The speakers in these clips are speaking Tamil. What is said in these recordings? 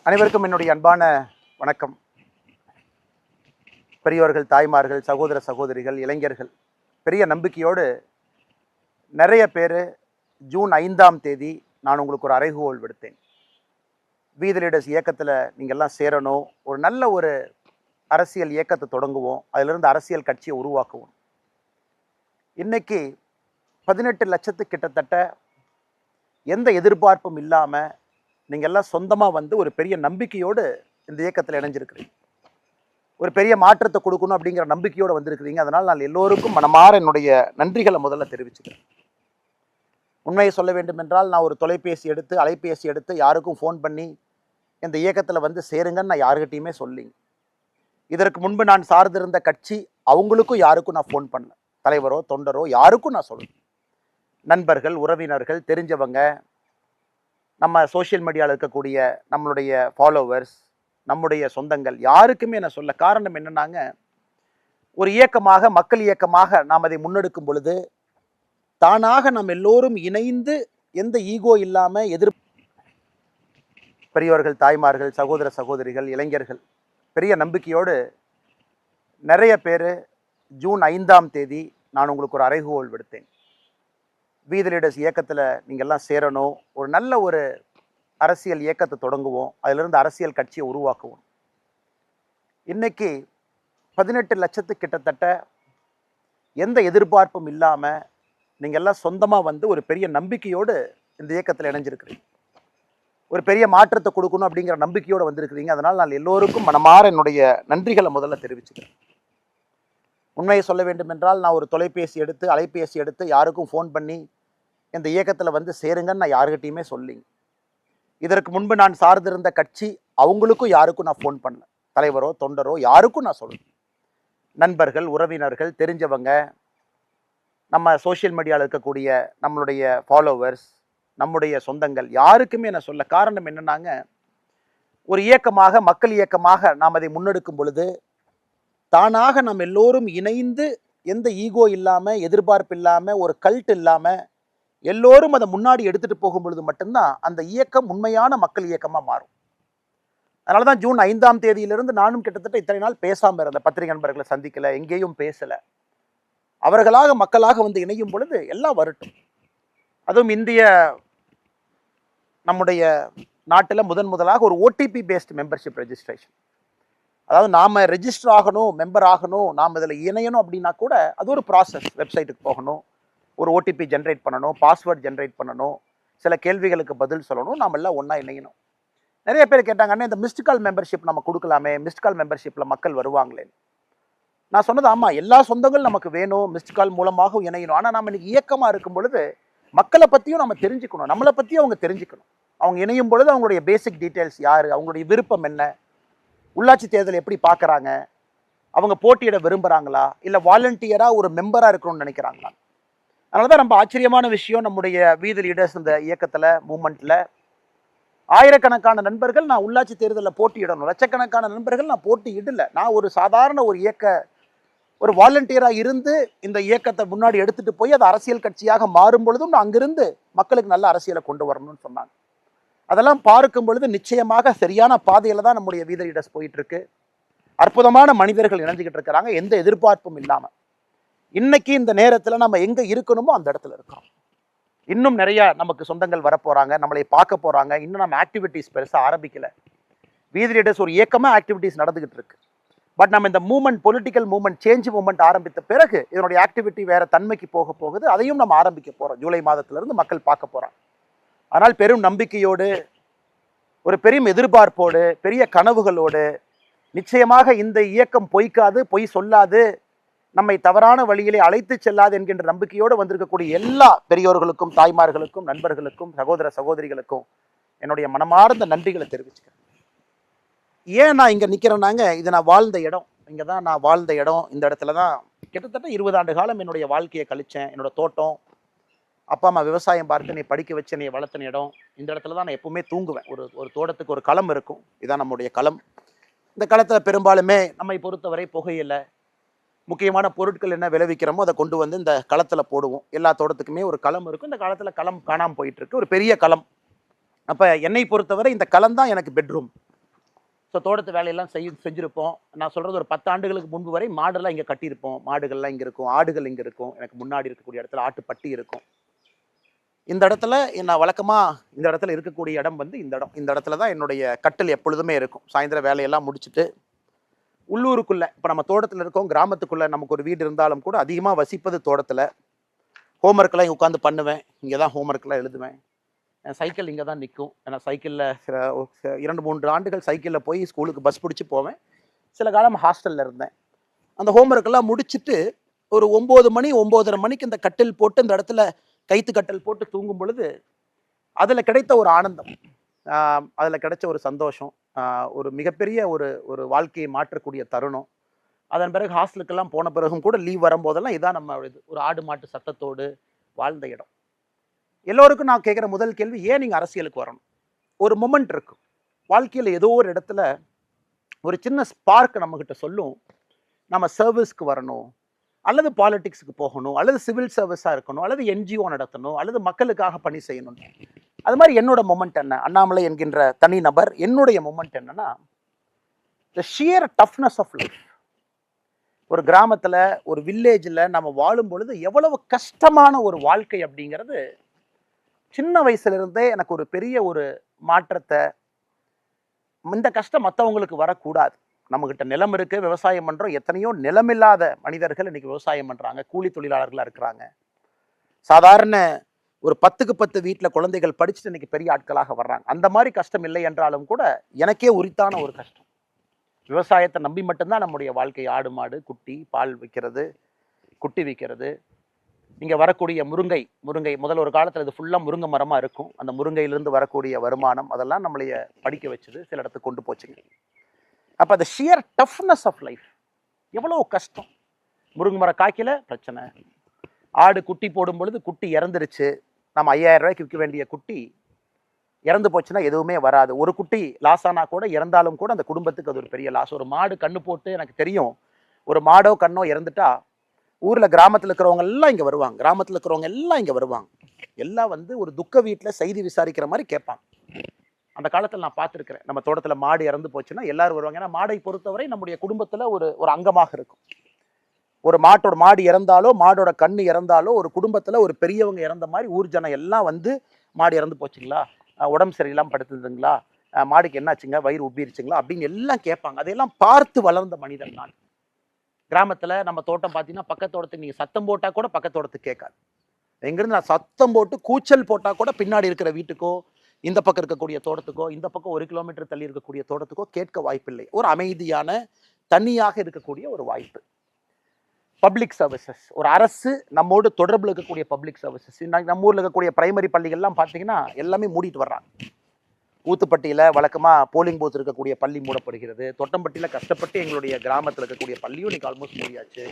அனைவருக்கும் என்னுடைய அன்பான வணக்கம். பெரியவர்கள், தாய்மார்கள், சகோதர சகோதரிகள், இளைஞர்கள், பெரிய நம்பிக்கையோடு நிறைய பேர் ஜூன் 5ஆம் தேதி நான் உங்களுக்கு ஒரு அறைகூவல் விடுத்தேன். வி தி லீடர்ஸ் இயக்கத்தில் நீங்கள்லாம் சேரணும், ஒரு நல்ல ஒரு அரசியல் இயக்கத்தை தொடங்குவோம், அதிலிருந்து அரசியல் கட்சியை உருவாக்குவோம். இன்னைக்கு 18 லட்சத்துக்கு கிட்டத்தட்ட எந்த எதிர்பார்ப்பும் இல்லாமல் நீங்கள் எல்லாம் சொந்தமாக வந்து ஒரு பெரிய நம்பிக்கையோடு இந்த இயக்கத்தில் இணைஞ்சிருக்கிறீங்க. ஒரு பெரிய மாற்றத்தை கொடுக்கணும் அப்படிங்கிற நம்பிக்கையோடு வந்திருக்கிறீங்க. அதனால் நான் எல்லோருக்கும் மனமாற என்னுடைய நன்றிகளை முதல்ல தெரிவிச்சுக்கிறேன். உண்மையை சொல்ல வேண்டும் என்றால், நான் ஒரு அலைபேசி எடுத்து யாருக்கும் ஃபோன் பண்ணி இந்த இயக்கத்தில் வந்து சேருங்கன்னு நான் யாருக்கிட்டையுமே சொல்லிங்க. இதற்கு முன்பு நான் சார்ந்திருந்த கட்சி அவங்களுக்கும் யாருக்கும் நான் ஃபோன் பண்ணல. தலைவரோ தொண்டரோ யாருக்கும் நான் சொல்லணும். நண்பர்கள், உறவினர்கள், தெரிஞ்சவங்க, நம்ம சோஷியல் மீடியாவில் இருக்கக்கூடிய நம்மளுடைய ஃபாலோவர்ஸ், நம்முடைய சொந்தங்கள் யாருக்குமே நான் சொல்ல. காரணம் என்னன்னாங்க, ஒரு இயக்கமாக, மக்கள் இயக்கமாக நாம் அதை முன்னெடுக்கும் பொழுது தானாக நாம் எல்லோரும் இணைந்து எந்த ஈகோ இல்லாமல் பெரியவர்கள், தாய்மார்கள், சகோதர சகோதரிகள், இளைஞர்கள், பெரிய நம்பிக்கையோடு நிறைய பேர் ஜூன் 5ஆம் தேதி நான் உங்களுக்கு ஒரு அறைகூவல் விடுத்தேன். வி தி லீடர்ஸ் இயக்கத்தில் நீங்கள்லாம் சேரணும், ஒரு நல்ல ஒரு அரசியல் இயக்கத்தை தொடங்குவோம், அதிலிருந்து அரசியல் கட்சியை உருவாக்குவோம். இன்னைக்கு 18 லட்சத்துக்கு கிட்டத்தட்ட எந்த எதிர்பார்ப்பும் இல்லாமல் நீங்கள்லாம் சொந்தமாக வந்து ஒரு பெரிய நம்பிக்கையோடு இந்த இயக்கத்தில் இணைஞ்சிருக்கிறீங்க. ஒரு பெரிய மாற்றத்தை கொடுக்கணும் அப்படிங்கிற நம்பிக்கையோடு வந்திருக்கிறீங்க. அதனால் நான் எல்லோருக்கும் மனமாற என்னுடைய நன்றிகளை முதல்ல தெரிவிச்சுக்கிறேன். உண்மையை சொல்ல வேண்டும் என்றால், நான் ஒரு அலைபேசி எடுத்து யாருக்கும் ஃபோன் பண்ணி இந்த இயக்கத்தில் வந்து சேருங்கன்னு நான் யாருக்கிட்டையுமே சொல்லிங்க. இதற்கு முன்பு நான் சார்ந்திருந்த கட்சி அவங்களுக்கும் யாருக்கும் நான் ஃபோன் பண்ணல. தலைவரோ தொண்டரோ யாருக்கும் நான் சொல்லணும். நண்பர்கள், உறவினர்கள், தெரிஞ்சவங்க, நம்ம சோஷியல் மீடியாவில் இருக்கக்கூடிய நம்மளுடைய ஃபாலோவர்ஸ், நம்முடைய சொந்தங்கள் யாருக்குமே நான் சொல்ல. காரணம் என்னன்னாங்க, ஒரு இயக்கமாக, மக்கள் இயக்கமாக நாம் அதை முன்னெடுக்கும் பொழுது தானாக நாம் எல்லோரும் இணைந்து எந்த ஈகோ இல்லாமல், எதிர்பார்ப்பு இல்லாமல், ஒரு கல்ட் இல்லாமல் எல்லோரும் அதை முன்னாடி எடுத்துகிட்டு போகும் பொழுது மட்டும்தான் அந்த இயக்கம் உண்மையான மக்கள் இயக்கமாக மாறும். அதனால தான் ஜூன் 5ஆம் தேதியிலிருந்து நானும் கிட்டத்தட்ட இத்தனை நாள் பேசாமல் இருந்த, பத்திரிகை நண்பர்களை சந்திக்கலை, எங்கேயும் பேசலை. அவர்களாக மக்களாக வந்து இணையும் பொழுது எல்லாம் வரட்டும். அதுவும் நம்முடைய நாட்டில் முதலாக ஒரு ஓடிபி பேஸ்ட் மெம்பர்ஷிப் ரெஜிஸ்ட்ரேஷன். அதாவது நாம் ரெஜிஸ்டர் ஆகணும், மெம்பர் ஆகணும், நாம் இதில் இணையணும் அப்படின்னா கூட அது ஒரு ப்ராசஸ். வெப்சைட்டுக்கு போகணும், ஒரு ஓடிபி ஜென்ரேட் பண்ணணும், பாஸ்வேர்ட் ஜென்ரேட் பண்ணணும், சில கேள்விகளுக்கு பதில் சொல்லணும், நாம் எல்லாம் ஒன்றா இணையணும். நிறைய பேர் கேட்டாங்கன்னா, இந்த மிஸ்டு கால் மெம்பர்ஷிப் நம்ம கொடுக்கலாமே, மிஸ்டு கால் மெம்பர்ஷிப்பில் மக்கள் வருவாங்களேன்னு. நான் சொன்னது ஆமாம், எல்லா சொந்தங்களும் நமக்கு வேணும், மிஸ்டு கால் மூலமாக இணையணும். ஆனால் நம்ம இன்னைக்கு இயக்கமாக இருக்கும் பொழுது மக்களை பற்றியும் நம்ம தெரிஞ்சுக்கணும், நம்மளை பற்றியும் அவங்க தெரிஞ்சுக்கணும். அவங்க இணையும் பொழுது அவங்களுடைய பேசிக் டீட்டெயில்ஸ் யார், அவங்களுடைய விருப்பம் என்ன, உள்ளாட்சி தேர்தல் எப்படி பார்க்குறாங்க, அவங்க போட்டியிட விரும்புகிறாங்களா, இல்லை வாலண்டியராக ஒரு மெம்பராக இருக்கணும்னு நினைக்கிறாங்களா. அதனால தான் ரொம்ப ஆச்சரியமான விஷயம், நம்முடைய வி தி லீடர்ஸ் இந்த இயக்கத்தில், மூமெண்ட்டில் ஆயிரக்கணக்கான நண்பர்கள் நான் உள்ளாட்சி தேர்தலில் போட்டியிடணும், லட்சக்கணக்கான நண்பர்கள் நான் போட்டியிடலை. நான் ஒரு சாதாரண ஒரு வாலண்டியராக இருந்து இந்த இயக்கத்தை முன்னாடி எடுத்துகிட்டு போய் அது அரசியல் கட்சியாக மாறும் பொழுதும் நான் அங்கிருந்து மக்களுக்கு நல்ல அரசியலை கொண்டு வரணும்னு சொன்னாங்க. அதெல்லாம் பார்க்கும் பொழுது நிச்சயமாக சரியான பாதையில் தான் நம்முடைய வி தி லீடர்ஸ் போயிட்டு இருக்கு. அற்புதமான மனிதர்கள் இணைஞ்சிக்கிட்டு இருக்கிறாங்க, எந்த எதிர்பார்ப்பும் இல்லாமல். இன்னைக்கு இந்த நேரத்தில் நம்ம எங்கே இருக்கணுமோ அந்த இடத்துல இருக்கிறோம். இன்னும் நிறைய நமக்கு சொந்தங்கள் வரப்போகிறாங்க, நம்மளை பார்க்க போகிறாங்க. இன்னும் நம்ம ஆக்டிவிட்டீஸ் பெருசாக ஆரம்பிக்கலை. வி தி லீடர்ஸ் ஒரு இயக்கமாக ஆக்டிவிட்டீஸ் நடந்துகிட்டு இருக்கு. பட் நம்ம இந்த movement, political movement, change movement ஆரம்பித்த பிறகு இதனுடைய ஆக்டிவிட்டி வேறு தன்மைக்கு போக போகுது. அதையும் நம்ம ஆரம்பிக்க போகிறோம். ஜூலை மாதத்திலிருந்து மக்கள் பார்க்க போகிறாங்க. ஆனால் பெரும் நம்பிக்கையோடு, ஒரு பெரும் எதிர்பார்ப்போடு, பெரிய கனவுகளோடு, நிச்சயமாக இந்த இயக்கம் பொய் சொல்லாது, நம்மை தவறான வழியிலே அழைத்து செல்லாது என்கின்ற நம்பிக்கையோடு வந்திருக்கக்கூடிய எல்லா பெரியோர்களுக்கும், தாய்மார்களுக்கும், நண்பர்களுக்கும், சகோதர சகோதரிகளுக்கும் என்னுடைய மனமார்ந்த நன்றிகளை தெரிவிச்சுக்கிறேன். ஏன் நான் இங்கே நிற்கிறேன்னாங்க, இது நான் வாழ்ந்த இடம், இங்கே தான் நான் வாழ்ந்த இடம். இந்த இடத்துல தான் கிட்டத்தட்ட 20 ஆண்டு காலம் என்னுடைய வாழ்க்கையை கழித்தேன். என்னோட தோட்டம், அப்பா அம்மா விவசாயம் பார்த்து என்னை படிக்க வச்சு என்னை வளர்த்தின இடம். இந்த இடத்துல தான் நான் எப்பவுமே தூங்குவேன். ஒரு தோட்டத்துக்கு ஒரு களம் இருக்கும், இதுதான் நம்முடைய களம். இந்த களத்தில் பெரும்பாலுமே நம்மை பொறுத்தவரை புகையில்லை, முக்கியமான பொருட்கள் என்ன விளைவிக்கிறோமோ அதை கொண்டு வந்து இந்த களத்தில் போடுவோம். எல்லா தோட்டத்துக்குமே ஒரு களம் இருக்கும். இந்த காலத்தில் களம் காணாமல் போயிட்டு இருக்கு, ஒரு பெரிய களம். அப்போ என்னை பொறுத்தவரை இந்த களம் தான் எனக்கு பெட்ரூம். ஸோ தோட்டத்து வேலையெல்லாம் செஞ்சுருப்போம். நான் சொல்கிறது ஒரு 10 ஆண்டுகளுக்கு முன்பு வரை மாடெல்லாம் இங்கே கட்டியிருப்போம். மாடுகள்லாம் இங்கே இருக்கும், ஆடுகள் இங்கே இருக்கும். எனக்கு முன்னாடி இருக்கக்கூடிய இடத்துல ஆட்டுப்பட்டி இருக்கும். இந்த இடத்துல நான் வழக்கமாக இந்த இடத்துல இருக்கக்கூடிய இடம் வந்து இந்த இடத்துல தான் என்னுடைய கட்டில் எப்பொழுதுமே இருக்கும். சாயந்தரம் வேலையெல்லாம் முடிச்சுட்டு உள்ளூருக்குள்ளே, இப்போ நம்ம தோட்டத்தில் இருக்கோம், கிராமத்துக்குள்ளே நமக்கு ஒரு வீடு இருந்தாலும் கூட அதிகமாக வசிப்பது தோட்டத்தில். ஹோம்ஒர்க்கெல்லாம் இங்கே உட்காந்து பண்ணுவேன், இங்கே தான் ஹோம்ஒர்க்கெல்லாம் எழுதுவேன். சைக்கிள் இங்கே தான் நிற்கும். ஏன்னா சைக்கிளில் 2-3 ஆண்டுகள் சைக்கிளில் போய் ஸ்கூலுக்கு பஸ் பிடிச்சி போவேன். சில காலம் ஹாஸ்டலில் இருந்தேன். அந்த ஹோம்ஒர்க்கெல்லாம் முடிச்சுட்டு ஒரு 9 மணி 9:30 மணிக்கு இந்த கட்டில் போட்டு இந்த இடத்துல கைத்து கட்டில் போட்டு தூங்கும் பொழுது அதில் கிடைத்த ஒரு ஆனந்தம், அதில் கிடைச்ச ஒரு சந்தோஷம், ஒரு மிகப்பெரிய ஒரு வாழ்க்கையை மாற்றக்கூடிய தருணம். அதன் பிறகு ஹாஸ்டலுக்கெல்லாம் போன பிறகும் கூட லீவ் வரும்போதெல்லாம் இதான் நம்ம ஒரு ஆடு மாட்டு சத்தத்தோடு வாழ்ந்த இடம். எல்லோருக்கும் நான் கேட்குற முதல் கேள்வி, ஏன் நீங்கள் அரசியலுக்கு வரணும்? ஒரு மொமெண்ட் இருக்கும் வாழ்க்கையில், ஏதோ ஒரு இடத்துல ஒரு சின்ன ஸ்பார்க் நம்மக்கிட்ட சொல்லும், நம்ம சர்வீஸ்க்கு வரணும், அல்லது பாலிடிக்ஸுக்கு போகணும், அல்லது சிவில் சர்வீஸாக இருக்கணும், அல்லது என்ஜிஓ நடத்தணும், அல்லது மக்களுக்காக பணி செய்யணும். அது மாதிரி என்னோட மொமெண்ட் என்ன, அண்ணாமலை என்கின்ற தனி நபர், என்னுடைய மொமெண்ட் என்னன்னா, the shear toughness of life. ஒரு கிராமத்தில், ஒரு வில்லேஜில் நம்ம வாழும் பொழுது எவ்வளவு கஷ்டமான ஒரு வாழ்க்கை அப்படிங்கிறது சின்ன வயசுலேருந்தே எனக்கு ஒரு பெரிய ஒரு மாற்றத்தை, இந்த கஷ்டம் மற்றவங்களுக்கு வரக்கூடாது. நம்மக்கிட்ட நிலம் இருக்குது, விவசாயம் பண்ணுறோம். எத்தனையோ நிலமில்லாத மனிதர்கள் இன்றைக்கி விவசாயம் பண்ணுறாங்க, கூலி தொழிலாளர்களாக இருக்கிறாங்க. சாதாரண ஒரு 10க்கு 10 வீட்டில் குழந்தைகள் படிச்சுட்டு இன்றைக்கி பெரிய ஆட்களாக வர்றாங்க. அந்த மாதிரி கஷ்டம் இல்லை என்றாலும் கூட எனக்கே உரித்தான ஒரு கஷ்டம். விவசாயத்தை நம்பி மட்டும்தான் நம்முடைய வாழ்க்கை. ஆடு மாடு, குட்டி, பால் விற்கிறது, குட்டி விற்கிறது. இங்கே வரக்கூடிய முருங்கை முதல்ல ஒரு காலத்தில் இது ஃபுல்லாக முருங்கை மரமாக இருக்கும். அந்த முருங்கையிலிருந்து வரக்கூடிய வருமானம் அதெல்லாம் நம்மளைய படிக்க வச்சது, சில இடத்துக்கு கொண்டு போச்சுங்க. அப்போ அந்த ஷியர் டஃப்னஸ் ஆஃப் லைஃப், எவ்வளோ கஷ்டம். முருங்கை மரம் காய்க்கல பிரச்சனை, ஆடு குட்டி போடும் பொழுது குட்டி இறந்துருச்சு, நம்ம 5000 ரூபாய்க்கு விற்க வேண்டிய குட்டி இறந்து போச்சுன்னா எதுவுமே வராது. ஒரு குட்டி லாஸ் ஆனால் கூட, இறந்தாலும் கூட அந்த குடும்பத்துக்கு அது ஒரு பெரிய லாஸ். ஒரு மாடு கண்ணு போட்டு, எனக்கு தெரியும், ஒரு மாடோ கண்ணோ இறந்துட்டா ஊரில் கிராமத்தில் இருக்கிறவங்க எல்லாம் இங்கே வருவாங்க, எல்லாம் வந்து ஒரு துக்க வீட்டில் செய்தி விசாரிக்கிற மாதிரி கேட்பாங்க. அந்த காலத்தில் நான் பார்த்துருக்கிறேன். நம்ம தோட்டத்தில் மாடு இறந்து போச்சுன்னா எல்லாரும் வருவாங்க. ஏன்னா மாடை பொறுத்தவரை நம்முடைய குடும்பத்தில் ஒரு அங்கமாக இருக்கும். ஒரு மாடு இறந்தாலோ, மாடோட கண்ணு இறந்தாலோ, ஒரு குடும்பத்தில் ஒரு பெரியவங்க இறந்த மாதிரி ஊர் ஜனம் எல்லாம் வந்து, மாடு இறந்து போச்சுங்களா, உடம்பு சரியில்லாமல் படுத்துதுங்களா, மாடுக்கு என்னாச்சுங்க, வயிறு உப்பிருச்சுங்களா அப்படின்னு எல்லாம் கேட்பாங்க. அதையெல்லாம் பார்த்து வளர்ந்த மனிதன் நான். கிராமத்தில் நம்ம தோட்டம் பார்த்தீங்கன்னா, பக்கத்தோட்டத்துக்கு நீங்கள் சத்தம் போட்டால் கூட பக்கத்தோட்டத்துக்கு கேட்காது. எங்கேருந்து நான் சத்தம் போட்டு கூச்சல் போட்டால் கூட பின்னாடி இருக்கிற வீட்டுக்கோ, இந்த பக்கம் இருக்கக்கூடிய தோட்டத்துக்கோ, இந்த பக்கம் 1 கிலோமீட்டர் தள்ளி இருக்கக்கூடிய தோட்டத்துக்கோ கேட்க வாய்ப்பில்லை. ஒரு அமைதியான, தனியாக இருக்கக்கூடிய ஒரு வாய்ப்பு. பப்ளிக் சர்வீசஸ், ஒரு அரசு நம்மோடு தொடர்பில் இருக்கக்கூடிய பப்ளிக் சர்வீசஸ். நம்ம ஊரில் இருக்கக்கூடிய பிரைமரி பள்ளிகள்லாம் பார்த்தீங்கன்னா எல்லாமே மூடிட்டு வர்றாங்க. ஊத்துப்பட்டியில் வழக்கமாக போலிங் பூத் இருக்கக்கூடிய பள்ளி மூடப்படுகிறது. தொட்டம்பட்டியில் கஷ்டப்பட்டு எங்களுடைய கிராமத்தில் இருக்கக்கூடிய பள்ளியும் இன்னைக்கு ஆல்மோஸ்ட் மூடியாச்சு.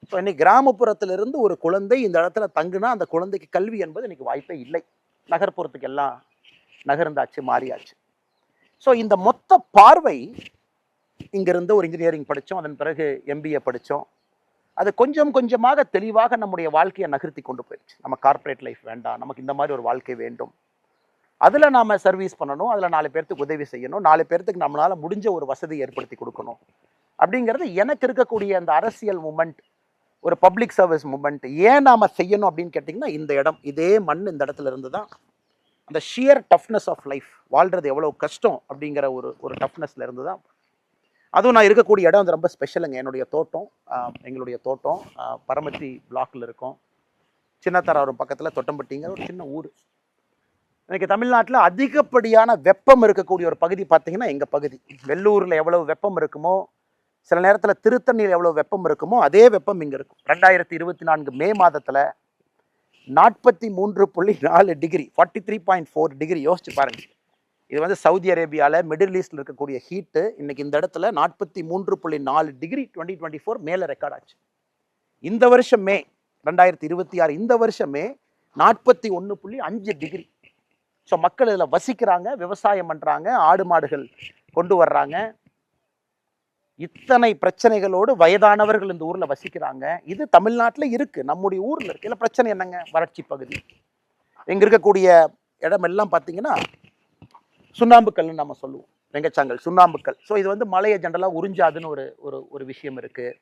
ஸோ இன்னைக்கு கிராமப்புறத்திலிருந்து ஒரு குழந்தை இந்த இடத்துல தங்குனா அந்த குழந்தைக்கு கல்வி என்பது இன்னைக்கு வாய்ப்பே இல்லை. நகர்ப்புறத்துக்கு எல்லாம் நகர்ந்தாச்சு, மாறியாச்சு. ஸோ இந்த மொத்த பார்வை, இங்கிருந்து ஒரு இன்ஜினியரிங் படித்தோம், அதன் பிறகு MBA படித்தோம். அது கொஞ்சம் கொஞ்சமாக தெளிவாக நம்முடைய வாழ்க்கையை நகர்த்தி கொண்டு போயிடுச்சு. நம்ம கார்ப்பரேட் லைஃப் வேண்டாம், நமக்கு இந்த மாதிரி ஒரு வாழ்க்கை வேண்டும், அதில் நாம் சர்வீஸ் பண்ணணும், அதில் 4 பேர்த்துக்கு உதவி செய்யணும், 4 பேர்த்துக்கு நம்மளால் முடிஞ்ச ஒரு வசதி ஏற்படுத்தி கொடுக்கணும் அப்படிங்கிறது எனக்கு இருக்கக்கூடிய அந்த அரசியல் மூமெண்ட், ஒரு பப்ளிக் சர்வீஸ் மூமெண்ட். ஏன் நாம் செய்யணும் அப்படின்னு கேட்டிங்கன்னா, இந்த இடம், இதே மண், இந்த இடத்துல இருந்து தான் அந்த ஷியர் டஃப்னஸ் ஆஃப் லைஃப், வாழ்கிறது எவ்வளோ கஷ்டம் அப்படிங்கிற ஒரு டஃப்னஸ்ல இருந்து தான். அதுவும் நான் இருக்கக்கூடிய இடம் வந்து ரொம்ப ஸ்பெஷலுங்க. என்னுடைய தோட்டம், எங்களுடைய தோட்டம் பரமத்தி பிளாக்ல இருக்கும். சின்னத்தராவரம் பக்கத்தில் தொட்டம்பட்டிங்கிற ஒரு சின்ன ஊர். இன்னைக்கு தமிழ்நாட்டில் அதிகப்படியான வெப்பம் இருக்கக்கூடிய ஒரு பகுதி பார்த்தீங்கன்னா எங்கள் பகுதி. வெள்ளூரில் எவ்வளவு வெப்பம் இருக்குமோ, சில நேரத்தில் திருத்தணியில் எவ்வளோ வெப்பம் இருக்குமோ அதே வெப்பம் இங்கே இருக்கும். 2024 மே மாதத்தில் 43.4 டிகிரி, 43.4 டிகிரி. யோசிச்சு பாருங்க. இது வந்து சவுதி அரேபியாவில், மிடில் ஈஸ்டில் இருக்கக்கூடிய ஹீட்டு இன்னைக்கு இந்த இடத்துல 43.4 டிகிரி 2024 மேலே ரெக்கார்ட் ஆச்சு. இந்த வருஷம் மே 2026, இந்த வருஷம் மே 41.5 டிகிரி. ஸோ மக்கள் இதில் வசிக்கிறாங்க, விவசாயம் பண்ணுறாங்க, ஆடு மாடுகள் கொண்டு வர்றாங்க. இத்தனை பிரச்சனைகளோடு வயதானவர்கள் இந்த ஊரில் வசிக்கிறாங்க. இது தமிழ்நாட்டில் இருக்குது, நம்முடைய ஊரில் இருக்குது. இல்லை பிரச்சனை என்னங்க, வறட்சி பகுதி. இங்கே இருக்கக்கூடிய இடமெல்லாம் பார்த்தீங்கன்னா சுண்ணாம்பு கல்லுன்னு நம்ம சொல்லுவோம். வெங்கச்சாங்கல், சுண்ணாம்புக்கல். ஸோ இது வந்து மலையை ஜென்ரலாக உறிஞ்சாதுன்னு ஒரு ஒரு ஒரு விஷயம் இருக்குது.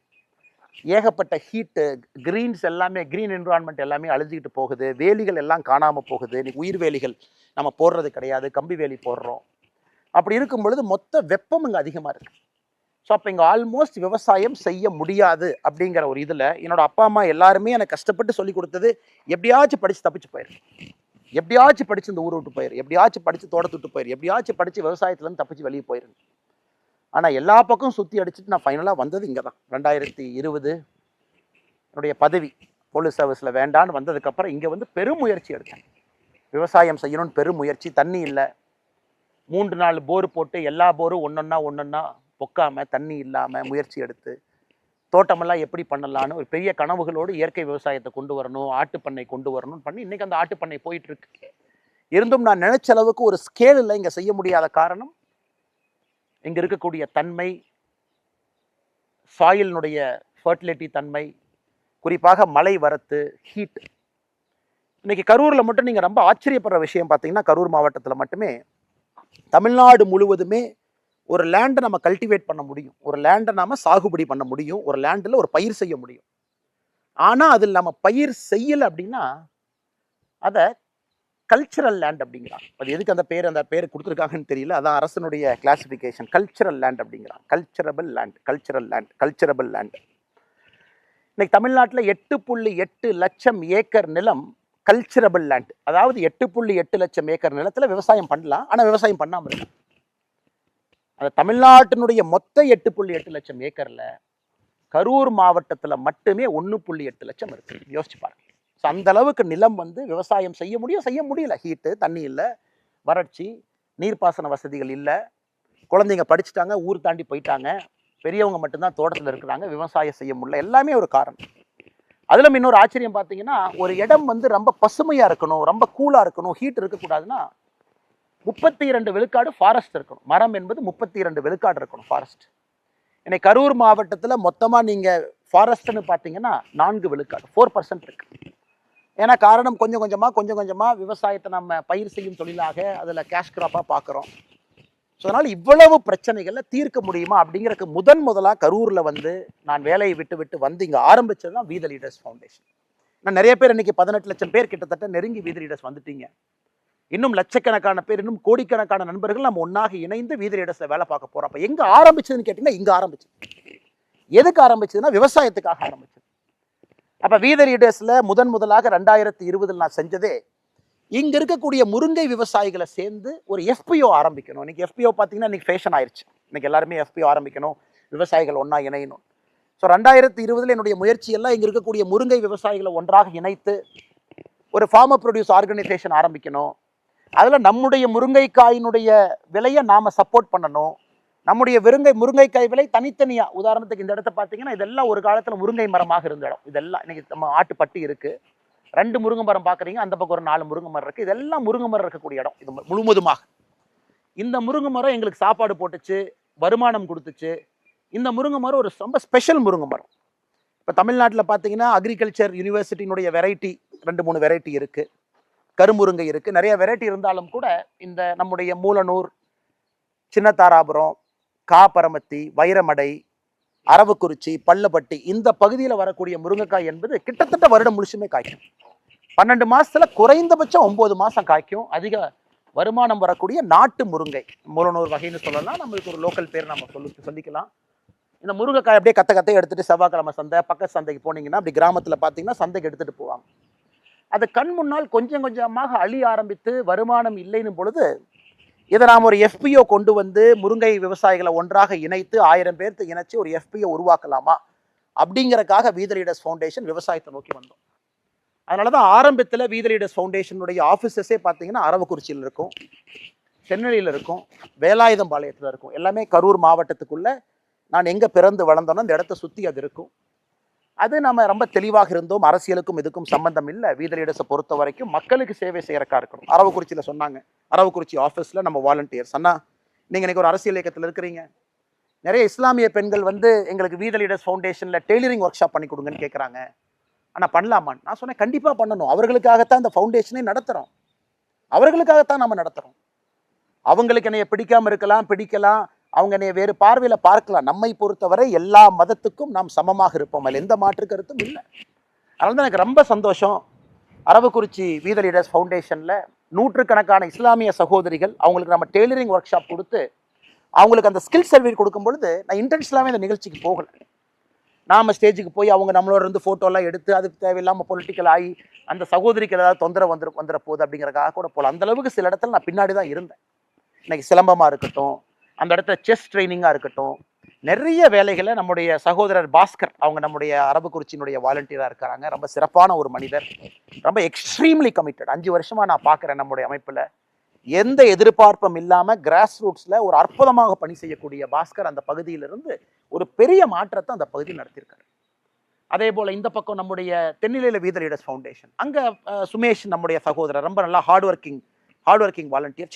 ஏகப்பட்ட ஹீட்டு, கிரீன்ஸ் எல்லாமே, கிரீன் என்விரான்மெண்ட் எல்லாமே அழிஞ்சிக்கிட்டு போகுது. வேலிகள் எல்லாம் காணாமல் போகுது. இன்னைக்கு உயிர் வேலிகள் நம்ம போடுறது கிடையாது, கம்பி வேலி போடுறோம். அப்படி இருக்கும் பொழுது மொத்த வெப்பம் இங்கே அதிகமாக இருக்குது. ஸோ அப்போ இங்கே ஆல்மோஸ்ட் விவசாயம் செய்ய முடியாது அப்படிங்கிற ஒரு இதில் என்னோட அப்பா அம்மா எல்லாருமே எனக்கு கஷ்டப்பட்டு சொல்லி கொடுத்தது, எப்படியாச்சும் படித்து தப்பிச்சு போயிரு, எப்படியாச்சும் படித்து இந்த ஊரை விட்டு போயிரு, எப்படியாச்சும் படித்து தோட்டத்தை விட்டு போயிரு, எப்படியாச்சும் படித்து விவசாயத்துலேருந்து தப்பிச்சு வெளியே போயிரு. ஆனால் எல்லா பக்கம் சுற்றி அடிச்சுட்டு நான் ஃபைனலாக வந்தது இங்கே தான். 2020 என்னுடைய பதவி போலீஸ் சர்வீஸில் வேண்டான்னு வந்ததுக்கப்புறம் இங்கே வந்து பெரும் முயற்சி எடுத்தேன். விவசாயம் செய்யணும்னு பெரும் முயற்சி. தண்ணி இல்லை, 3-4 போர் போட்டு எல்லா போரும் ஒன்றொன்னா பொக்காம, தண்ணி இல்லாமல் முயற்சி எடுத்து தோட்டமெல்லாம் எப்படி பண்ணலான்னு ஒரு பெரிய கனவுகளோடு இயற்கை விவசாயத்தை கொண்டு வரணும், ஆட்டுப்பண்ணை கொண்டு வரணும்னு பண்ணி இன்றைக்கி அந்த ஆட்டுப்பண்ணை போயிட்டு இருக்கு. இருந்தும் நான் நினைச்ச அளவுக்கு ஒரு ஸ்கேலில் இங்கே செய்ய முடியாத காரணம் இங்கே இருக்கக்கூடிய தன்மை, சாயிலினுடைய ஃபர்டிலிட்டி தன்மை, குறிப்பாக மழை வரத்து, ஹீட். இன்னைக்கு கரூரில் மட்டும் நீங்கள் ரொம்ப ஆச்சரியப்படுற விஷயம் பார்த்தீங்கன்னா, கரூர் மாவட்டத்தில் மட்டுமே தமிழ்நாடு முழுவதுமே ஒரு லேண்டை நம்ம கல்டிவேட் பண்ண முடியும், ஒரு லேண்டை நாம சாகுபடி பண்ண முடியும், ஒரு லேண்டில் ஒரு பயிர் செய்ய முடியும். ஆனால் அதில் நம்ம பயிர் செய்யலை அப்படின்னா அதை கல்ச்சரல் லேண்ட் அப்படிங்கிறாங்க. அது எதுக்கு அந்த பேர் கொடுத்துருக்காங்கன்னு தெரியல. அதான் அரசனுடைய கிளாசிஃபிகேஷன், கல்ச்சரல் லேண்ட் அப்படிங்கிறாங்க. கல்ச்சரபிள் லேண்ட். இன்னைக்கு தமிழ்நாட்டில் 8.8 லட்சம் ஏக்கர் நிலம் கல்ச்சரபிள் லேண்ட். அதாவது 8.8 லட்சம் ஏக்கர் நிலத்தில் விவசாயம் பண்ணலாம், ஆனால் விவசாயம் பண்ணாமல் இருக்கு. அந்த தமிழ்நாட்டினுடைய மொத்த 8.8 லட்சம் ஏக்கரில் கரூர் மாவட்டத்தில் மட்டுமே 1.8 லட்சம் இருக்கு. யோசிச்சு பாருங்க. ஸோ அந்த அளவுக்கு நிலம் வந்து விவசாயம் செய்ய முடியல. ஹீட்டு, தண்ணி இல்லை, வறட்சி, நீர்ப்பாசன வசதிகள் இல்லை, குழந்தைங்க படிச்சுட்டாங்க, ஊர் தாண்டி போயிட்டாங்க, பெரியவங்க மட்டும்தான் தோட்டத்தில் இருக்கிறாங்க, விவசாயம் செய்ய முடியல. எல்லாமே ஒரு காரணம். அதில் இன்னொரு ஆச்சரியம் பார்த்தீங்கன்னா, ஒரு இடம் வந்து ரொம்ப பசுமையாக இருக்கணும், ரொம்ப கூலாக இருக்கணும், ஹீட் இருக்கக்கூடாதுன்னா 32 விழுக்காடு ஃபாரஸ்ட் இருக்கணும். மரம் என்பது 32 விழுக்காடு இருக்கணும் ஃபாரஸ்ட். இன்னைக்கு கரூர் மாவட்டத்தில் மொத்தமாக நீங்கள் ஃபாரஸ்ட்னு பார்த்தீங்கன்னா 4 விழுக்காடு, 4% இருக்கு. ஏன்னா காரணம் கொஞ்சம் கொஞ்சமாக விவசாயத்தை நம்ம பயிர் செய்யும் தொழிலாக அதில் கேஷ் கிராப்பாக பார்க்குறோம். ஸோ அதனால் இவ்வளவு பிரச்சனைகளை தீர்க்க முடியுமா அப்படிங்கிறதுக்கு முதலாக கரூரில் வந்து நான் வேலையை விட்டு வந்து இங்கே ஆரம்பித்தது தான் வி த லீடர்ஸ் ஃபவுண்டேஷன். நான் நிறைய பேர் இன்னைக்கு 18 லட்சம் பேர் கிட்டத்தட்ட நெருங்கி வி த லீடர்ஸ் வந்துட்டீங்க. இன்னும் லட்சக்கணக்கான பேர், இன்னும் கோடிக்கணக்கான நண்பர்கள் நம்ம ஒன்றாக இணைந்து வி த லீடர்ஸில் வேலை பார்க்க போகிறோம். அப்போ எங்கே ஆரம்பிச்சதுன்னு கேட்டிங்கன்னா, இங்கே ஆரம்பிச்சது. எதுக்கு ஆரம்பிச்சதுன்னா விவசாயத்துக்காக ஆரம்பிச்சது. அப்போ வி த லீடர்ஸில் முதலாக 2020 நான் செஞ்சதே இங்கே இருக்கக்கூடிய முருங்கை விவசாயிகளை சேர்ந்து ஒரு FPO ஆரம்பிக்கணும். இன்னைக்கு FPO பார்த்தீங்கன்னா இன்னைக்கு ஃபேஷன் ஆயிடுச்சு. இன்னைக்கு எல்லாருமே FPO ஆரம்பிக்கணும், விவசாயிகள் ஒன்றா இணையணும். ஸோ 2020 என்னுடைய முயற்சியெல்லாம் இங்கே இருக்கக்கூடிய முருங்கை விவசாயிகளை ஒன்றாக இணைத்து ஒரு ஃபார்மர் ப்ரொடியூஸ் ஆர்கனைசேஷன் ஆரம்பிக்கணும். அதில் நம்முடைய முருங்கைக்காயினுடைய விலையை நாம் சப்போர்ட் பண்ணணும். நம்முடைய முருங்கைக்காய் விலை தனித்தனியாக, உதாரணத்துக்கு இந்த இடத்த பார்த்தீங்கன்னா இதெல்லாம் ஒரு காலத்தில் முருங்கை மரமாக இருந்த இடம். இதெல்லாம் இன்னைக்கு நம்ம ஆட்டுப்பட்டி இருக்குது, 2 முருங்கை மரம் பார்க்குறீங்க, அந்த பக்கம் ஒரு 4 முருங்கை மரம் இருக்குது. இதெல்லாம் முருங்கை மரம் இருக்கக்கூடிய இடம். இது முழுவதுமாக இந்த முருங்கை மரம் எங்களுக்கு சாப்பாடு போட்டுச்சு, வருமானம் கொடுத்துச்சு. இந்த முருங்கை மரம் ஒரு ரொம்ப ஸ்பெஷல் முருங்கை மரம். இப்போ தமிழ்நாட்டில் பார்த்தீங்கன்னா அக்ரிகல்ச்சர் யூனிவர்சிட்டியினுடைய வெரைட்டி 2-3 வெரைட்டி இருக்குது, கருமுருங்கை இருக்குது, நிறைய வெரைட்டி இருந்தாலும் கூட இந்த நம்முடைய மூலனூர், சின்னதாராபுரம், காப்பரமத்தி, வைரமடை, அரவக்குறிச்சி, பள்ளப்பட்டி இந்த பகுதியில் வரக்கூடிய முருங்கைக்காய் என்பது கிட்டத்தட்ட வருடம் முழுசுமே காய்க்கும். 12 மாதத்தில் குறைந்தபட்சம் 9 மாதம் காய்க்கும். அதிக வருமானம் வரக்கூடிய நாட்டு முருங்கை, மூலனூர் வகைன்னு சொல்லலாம். நம்மளுக்கு ஒரு லோக்கல் பேர் நம்ம சொல்லிக்கலாம். இந்த முருங்கைக்காய் அப்படியே கத்தை எடுத்துகிட்டு செவ்வாய்க்கிழமை சந்தை, பக்கத்து சந்தைக்கு போனீங்கன்னா அப்படி கிராமத்தில் பார்த்தீங்கன்னா சந்தைக்கு எடுத்துகிட்டு போவாங்க. அது கண் முன்னால் கொஞ்சம் கொஞ்சமாக அழிய ஆரம்பித்து வருமானம் இல்லைன்னு பொழுது இதை நாம் ஒரு FPO கொண்டு வந்து முருங்கை விவசாயிகளை ஒன்றாக இணைத்து 1000 பேர்த்து இணைச்சு ஒரு FPO உருவாக்கலாமா அப்படிங்கிறக்காக வி த லீடர்ஸ் ஃபவுண்டேஷன் விவசாயத்தை நோக்கி வந்தோம். அதனால தான் ஆரம்பத்தில் வி த லீடர்ஸ் ஃபவுண்டேஷனுடைய ஆஃபீஸஸே பார்த்தீங்கன்னா அரவக்குறிச்சியில் இருக்கும், சென்னையில் இருக்கும், வேலாயுதம்பாளையத்தில் இருக்கும். எல்லாமே கரூர் மாவட்டத்துக்குள்ளே நான் எங்கே பிறந்து வளர்ந்தோன்னா அந்த இடத்த சுற்றி அது இருக்கும். அது நம்ம ரொம்ப தெளிவாக இருந்தோம். அரசியலுக்கும் இதுக்கும் சம்பந்தம் இல்லை. வி த லீடர்ஸை பொறுத்த வரைக்கும் மக்களுக்கு சேவை செய்யறக்கா இருக்கணும். அரவக்குறிச்சியில் சொன்னாங்க, அரவக்குறிச்சி ஆஃபீஸில் நம்ம வாலண்டியர்ஸ் அண்ணா, நீங்கள் இன்றைக்கி ஒரு அரசியல் இயக்கத்தில் இருக்கிறீங்க, நிறைய இஸ்லாமிய பெண்கள் வந்து எங்களுக்கு வி த லீடர்ஸ் ஃபவுண்டேஷனில் டெய்லரிங் ஒர்க் ஷாப் பண்ணி கொடுங்கன்னு கேட்குறாங்க. ஆனால் பண்ணலாமான்னு நான் சொன்னேன், கண்டிப்பாக பண்ணணும். அவர்களுக்காகத்தான் இந்த ஃபவுண்டேஷனை நடத்துகிறோம், அவர்களுக்காகத்தான் நம்ம நடத்துகிறோம். அவங்களுக்கு என்னைய பிடிக்காம இருக்கலாம், பிடிக்கலாம், அவங்க என்னைய வேறு பார்வையில பார்க்கலாம். நம்மை பொறுத்தவரை எல்லா மதத்துக்கும் நாம் சமமாக இருப்போம், அதில் எந்த மாற்று கருத்தும் இல்லை. அதனால தான் எனக்கு ரொம்ப சந்தோஷம். அரவக்குறிச்சி வி த லீடர்ஸ் ஃபவுண்டேஷனில் நூற்றுக்கணக்கான இஸ்லாமிய சகோதரிகள், அவங்களுக்கு நம்ம டெய்லரிங் ஒர்க் ஷாப் கொடுத்து அவங்களுக்கு அந்த ஸ்கில் சர்வே கொடுக்கும் பொழுது நான் இன்டென்ஷனலாகவே இந்த நிகழ்ச்சிக்கு போகலை. நாம் ஸ்டேஜுக்கு போய் அவங்க நம்மளோட இருந்து ஃபோட்டோலாம் எடுத்து அது தேவையில்லாமல் பொலிட்டிக்கல் ஆகி அந்த சகோதரிக்கு ஏதாவது தொந்தரவு வந்துட போகுது அப்படிங்கிறக்காக கூட போகல. அந்தளவுக்கு சில இடத்துல நான் பின்னாடி தான் இருந்தேன். இன்னைக்கு சிலம்பமாக இருக்கட்டும், அந்த இடத்துல செஸ் ட்ரைனிங்காக இருக்கட்டும், நிறைய வேலைகளை நம்முடைய சகோதரர் பாஸ்கர், அவங்க நம்முடைய அரவக்குறிச்சியினுடைய வாலண்டியராக இருக்கிறாங்க. ரொம்ப சிறப்பான ஒரு மனிதர், ரொம்ப எக்ஸ்ட்ரீம்லி கமிட்டட். 5 வருஷமாக நான் பார்க்குறேன் நம்முடைய அமைப்பில் எந்த எதிர்பார்ப்பும் இல்லாமல் கிராஸ் ரூட்ஸில் ஒரு அற்புதமாக பணி செய்யக்கூடிய பாஸ்கர் அந்த பகுதியிலிருந்து ஒரு பெரிய மாற்றத்தை அந்த பகுதியில் நடத்தியிருக்காரு. அதே போல் இந்த பக்கம் நம்முடைய தென்னிலையில் வி த லீடர்ஸ் ஃபவுண்டேஷன், அங்கே சுமேஷ் நம்முடைய சகோதரர் ரொம்ப நல்லா ஹார்ட் ஒர்க்கிங் வாலண்டியர்.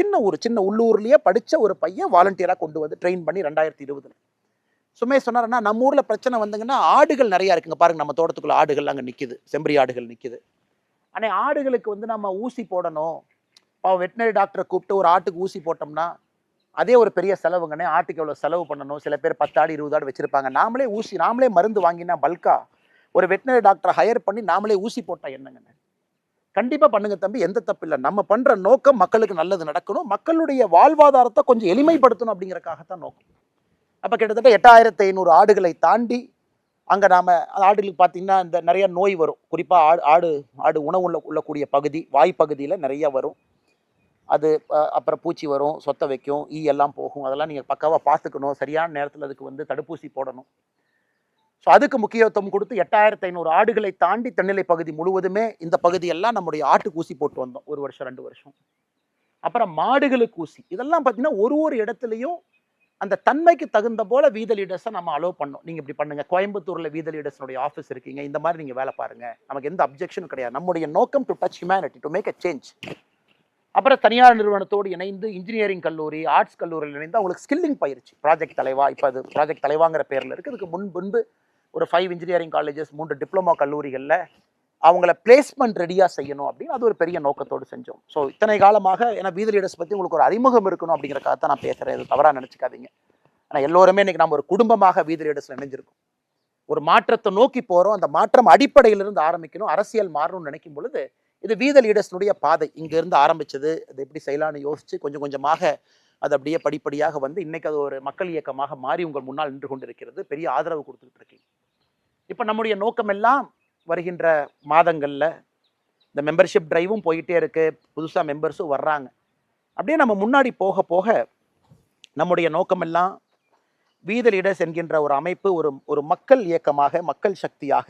சின்ன உள்ளூர்லேயே படித்த ஒரு பையன் வாலண்டியராக கொண்டு வந்து ட்ரெயின் பண்ணி 2020 சுமேஷ் சொன்னார்னா, நம்ம ஊரில் பிரச்சனை வந்தங்கன்னா ஆடுகள் நிறையா இருக்குங்க பாருங்க, நம்ம தோட்டத்துக்குள்ள ஆடுகள் அங்கே நிற்கிது, செம்பரி ஆடுகள் நிற்கிது. ஆனால் ஆடுகளுக்கு வந்து நம்ம ஊசி போடணும், வெட்டினரி டாக்டரை கூப்பிட்டு ஒரு ஆட்டுக்கு ஊசி போட்டோம்னா அதே ஒரு பெரிய செலவுங்கண்ணே. ஆட்டுக்கு எவ்வளோ செலவு பண்ணணும், சில பேர் 10 ஆடு 20 ஆடு வச்சிருப்பாங்க. நாமளே மருந்து வாங்கினா பல்கா ஒரு வெட்டினரி டாக்டரை ஹையர் பண்ணி நாமளே ஊசி போட்டா என்னங்கண்ணே? கண்டிப்பாக பண்ணுங்க தம்பி, எந்த தப்பு இல்லை. நம்ம பண்ணுற நோக்கம் மக்களுக்கு நல்லது நடக்கணும், மக்களுடைய வாழ்வாதாரத்தை கொஞ்சம் எளிமைப்படுத்தணும் அப்படிங்கிறக்காகத்தான் நோக்கம். அப்போ கிட்டத்தட்ட 8500 ஆடுகளை தாண்டி அங்கே நாம் ஆடுகளுக்கு பார்த்தீங்கன்னா இந்த நிறைய நோய் வரும். குறிப்பாக ஆடு உணவு உள்ளக்கூடிய பகுதி, வாய்ப்பகுதியில் நிறைய வரும். அது அப்புறம் பூச்சி வரும், சொத்தை வைக்கும், ஈ எல்லாம் போகும். அதெல்லாம் நீங்கள் பக்காவாக பார்த்துக்கணும், சரியான நேரத்தில் அதுக்கு வந்து தடுப்பூசி போடணும். ஸோ அதுக்கு முக்கியத்துவம் கொடுத்து 8500 ஆடுகளை தாண்டி தென்னிலை பகுதி முழுவதுமே இந்த பகுதியெல்லாம் நம்முடைய ஆட்டுக்கு ஊசி போட்டு வந்தோம் 1 வருஷம் 2 வருஷம். அப்புறம் மாடுகளுக்கு ஊசி. இதெல்லாம் பார்த்தீங்கன்னா ஒரு இடத்துலையும் அந்த தன்மைக்கு தகுந்த போல வி த லீடர்ஸை நம்ம அலோவ் பண்ணோம். நீங்கள் இப்படி பண்ணுங்க, கோயம்புத்தூரில் வி த லீடர்ஸ்னுடைய ஆஃபீஸ் இருக்கீங்க, இந்த மாதிரி நீங்கள் வேலை பாருங்க, நமக்கு எந்த அப்ஜெக்ஷனும் கிடையாது. நம்முடைய நோக்கம் to touch humanity, to make a change. அப்புறம் தனியார் நிறுவனத்தோடு இணைந்து இன்ஜினியரிங் கல்லூரி, ஆர்ட்ஸ் கல்லூரியில் இணைந்து அவங்களுக்கு ஸ்கில்லிங் பயிற்சி, ப்ராஜெக்ட் தலைவா, இப்போ அது ப்ராஜெக்ட் தலைவாங்கிற பேரில் இருக்குது. இதுக்கு முன்பு ஒரு 5 இன்ஜினியரிங் காலேஜஸ், 3 டிப்ளமோ கல்லூரிகளில் அவங்கள பிளேஸ்மெண்ட் ரெடியாக செய்யணும் அப்படின்னு அது ஒரு பெரிய நோக்கத்தோடு செஞ்சோம். ஸோ இத்தனை காலமாக, ஏன்னா வி த லீடர்ஸ் பற்றி உங்களுக்கு ஒரு அறிமுகம் இருக்கணும் அப்படிங்கிறக்காக தான் நான் பேசுகிறேன், இது தவறாக நினச்சிக்காதீங்க. ஆனால் எல்லோருமே இன்றைக்கி நம்ம ஒரு குடும்பமாக வி த லீடர்ஸில் இணைஞ்சிருக்கோம். ஒரு மாற்றத்தை நோக்கி போகிறோம், அந்த மாற்றம் அடிப்படையிலிருந்து ஆரம்பிக்கணும், அரசியல் மாறணும்னு நினைக்கும் பொழுது இது வி த லீடர்ஸ்னுடைய பாதை. இங்கேருந்து ஆரம்பிச்சது, அது எப்படி செய்யலான்னு யோசித்து கொஞ்சம் கொஞ்சமாக அது அப்படியே படிப்படியாக வந்து இன்னைக்கு அது ஒரு மக்கள் இயக்கமாக மாறி உங்கள் முன்னால் நின்று கொண்டிருக்கிறது. பெரிய ஆதரவு கொடுத்துக்கிட்டு இருக்கீங்க. இப்போ நம்முடைய நோக்கம் எல்லாம் வருகின்ற மாதங்களில் இந்த மெம்பர்ஷிப் டிரைவும் போயிட்டே இருக்கு, புதுசாக மெம்பர்ஸும் வர்றாங்க. அப்படியே நம்ம முன்னாடி போக போக நம்முடைய நோக்கமெல்லாம் வி த லீடர்ஸ் என்கின்ற ஒரு அமைப்பு ஒரு மக்கள் இயக்கமாக, மக்கள் சக்தியாக,